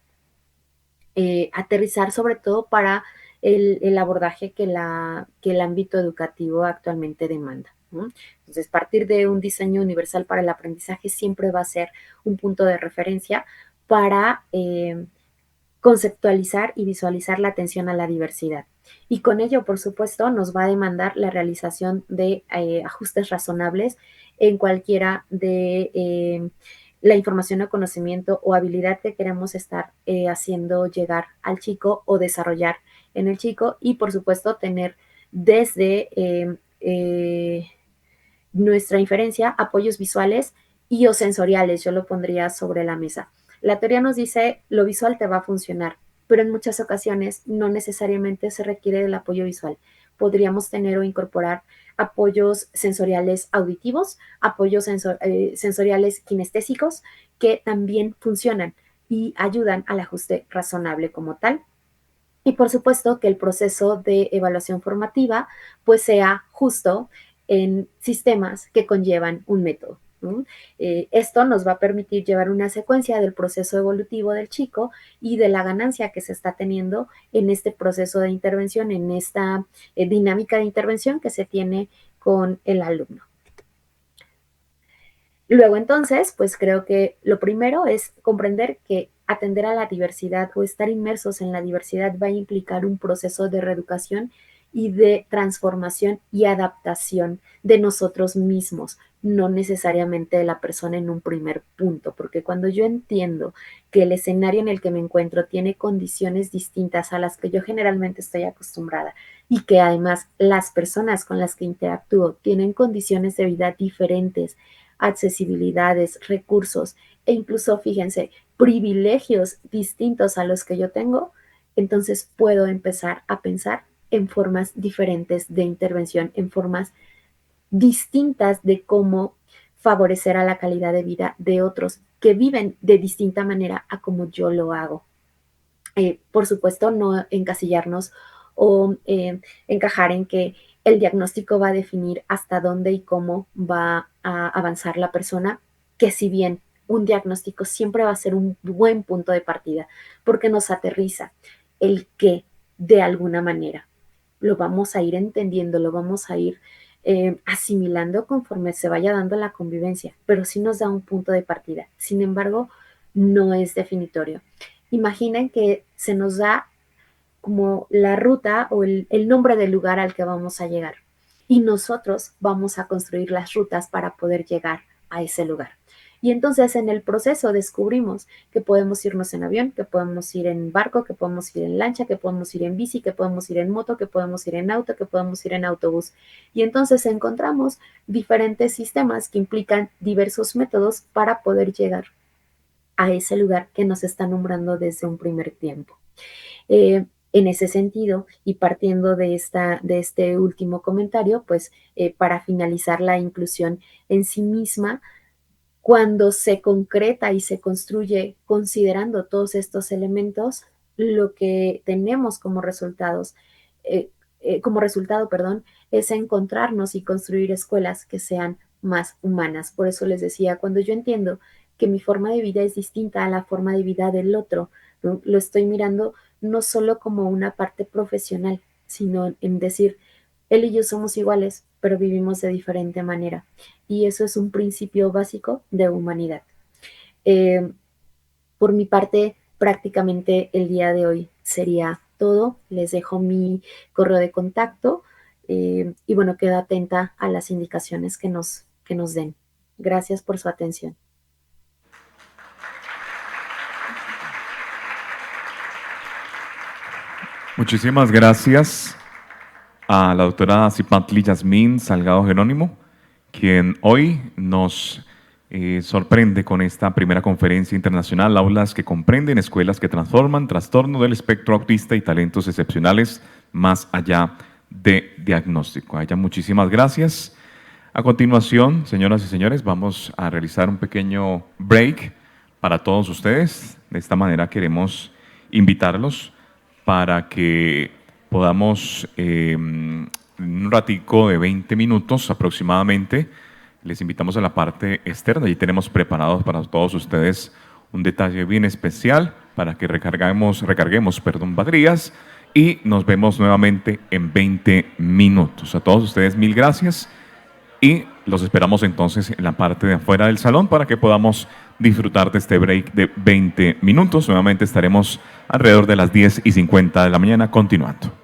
aterrizar, sobre todo para el abordaje que el ámbito educativo actualmente demanda, ¿no? Entonces, partir de un diseño universal para el aprendizaje siempre va a ser un punto de referencia para conceptualizar y visualizar la atención a la diversidad. Y con ello, por supuesto, nos va a demandar la realización de ajustes razonables en cualquiera de la información o conocimiento o habilidad que queremos estar haciendo llegar al chico o desarrollar en el chico, y por supuesto tener desde nuestra inferencia apoyos visuales y o sensoriales. Yo lo pondría sobre la mesa. La teoría nos dice lo visual te va a funcionar, pero en muchas ocasiones no necesariamente se requiere del apoyo visual. Podríamos tener o incorporar apoyos sensoriales auditivos, apoyos sensoriales kinestésicos que también funcionan y ayudan al ajuste razonable como tal. Y por supuesto que el proceso de evaluación formativa pues sea justo en sistemas que conllevan un método. Esto nos va a permitir llevar una secuencia del proceso evolutivo del chico y de la ganancia que se está teniendo en este proceso de intervención, en esta dinámica de intervención que se tiene con el alumno. Luego entonces, pues creo que lo primero es comprender que atender a la diversidad o estar inmersos en la diversidad va a implicar un proceso de reeducación y de transformación y adaptación de nosotros mismos, no necesariamente de la persona en un primer punto, porque cuando yo entiendo que el escenario en el que me encuentro tiene condiciones distintas a las que yo generalmente estoy acostumbrada y que además las personas con las que interactúo tienen condiciones de vida diferentes, accesibilidades, recursos e incluso, fíjense, privilegios distintos a los que yo tengo, entonces puedo empezar a pensar en formas diferentes de intervención, en formas distintas de cómo favorecer a la calidad de vida de otros que viven de distinta manera a como yo lo hago. Por supuesto, no encasillarnos o encajar en que el diagnóstico va a definir hasta dónde y cómo va a avanzar la persona, que si bien un diagnóstico siempre va a ser un buen punto de partida, porque nos aterriza el qué de alguna manera. Lo vamos a ir entendiendo, lo vamos a ir asimilando conforme se vaya dando la convivencia, pero sí nos da un punto de partida. Sin embargo, no es definitorio. Imaginen que se nos da como la ruta o el nombre del lugar al que vamos a llegar, y nosotros vamos a construir las rutas para poder llegar a ese lugar. Y entonces en el proceso descubrimos que podemos irnos en avión, que podemos ir en barco, que podemos ir en lancha, que podemos ir en bici, que podemos ir en moto, que podemos ir en auto, que podemos ir en autobús. Y entonces encontramos diferentes sistemas que implican diversos métodos para poder llegar a ese lugar que nos está nombrando desde un primer tiempo. En ese sentido, y partiendo de este último comentario, pues para finalizar, la inclusión en sí misma, cuando se concreta y se construye considerando todos estos elementos, lo que tenemos como resultado, es encontrarnos y construir escuelas que sean más humanas. Por eso les decía, cuando yo entiendo que mi forma de vida es distinta a la forma de vida del otro, ¿no? Lo estoy mirando no solo como una parte profesional, sino en decir, él y yo somos iguales, pero vivimos de diferente manera. Y eso es un principio básico de humanidad. Por mi parte, prácticamente el día de hoy sería todo. Les dejo mi correo de contacto y bueno, quedo atenta a las indicaciones que nos den. Gracias por su atención. Muchísimas gracias a la doctora Zipantli Yasmín Salgado Jerónimo, quien hoy nos sorprende con esta primera conferencia internacional, Aulas que comprenden, escuelas que transforman, trastorno del espectro autista y talentos excepcionales más allá de diagnóstico. A ella muchísimas gracias. A continuación, señoras y señores, vamos a realizar un pequeño break para todos ustedes. De esta manera queremos invitarlos para que podamos, en un ratico de 20 minutos aproximadamente, les invitamos a la parte externa. Allí tenemos preparados para todos ustedes un detalle bien especial para que recarguemos baterías, y nos vemos nuevamente en 20 minutos. A todos ustedes, mil gracias, y los esperamos entonces en la parte de afuera del salón para que podamos disfrutar de este break de 20 minutos. Nuevamente estaremos alrededor de las 10:50 de la mañana continuando.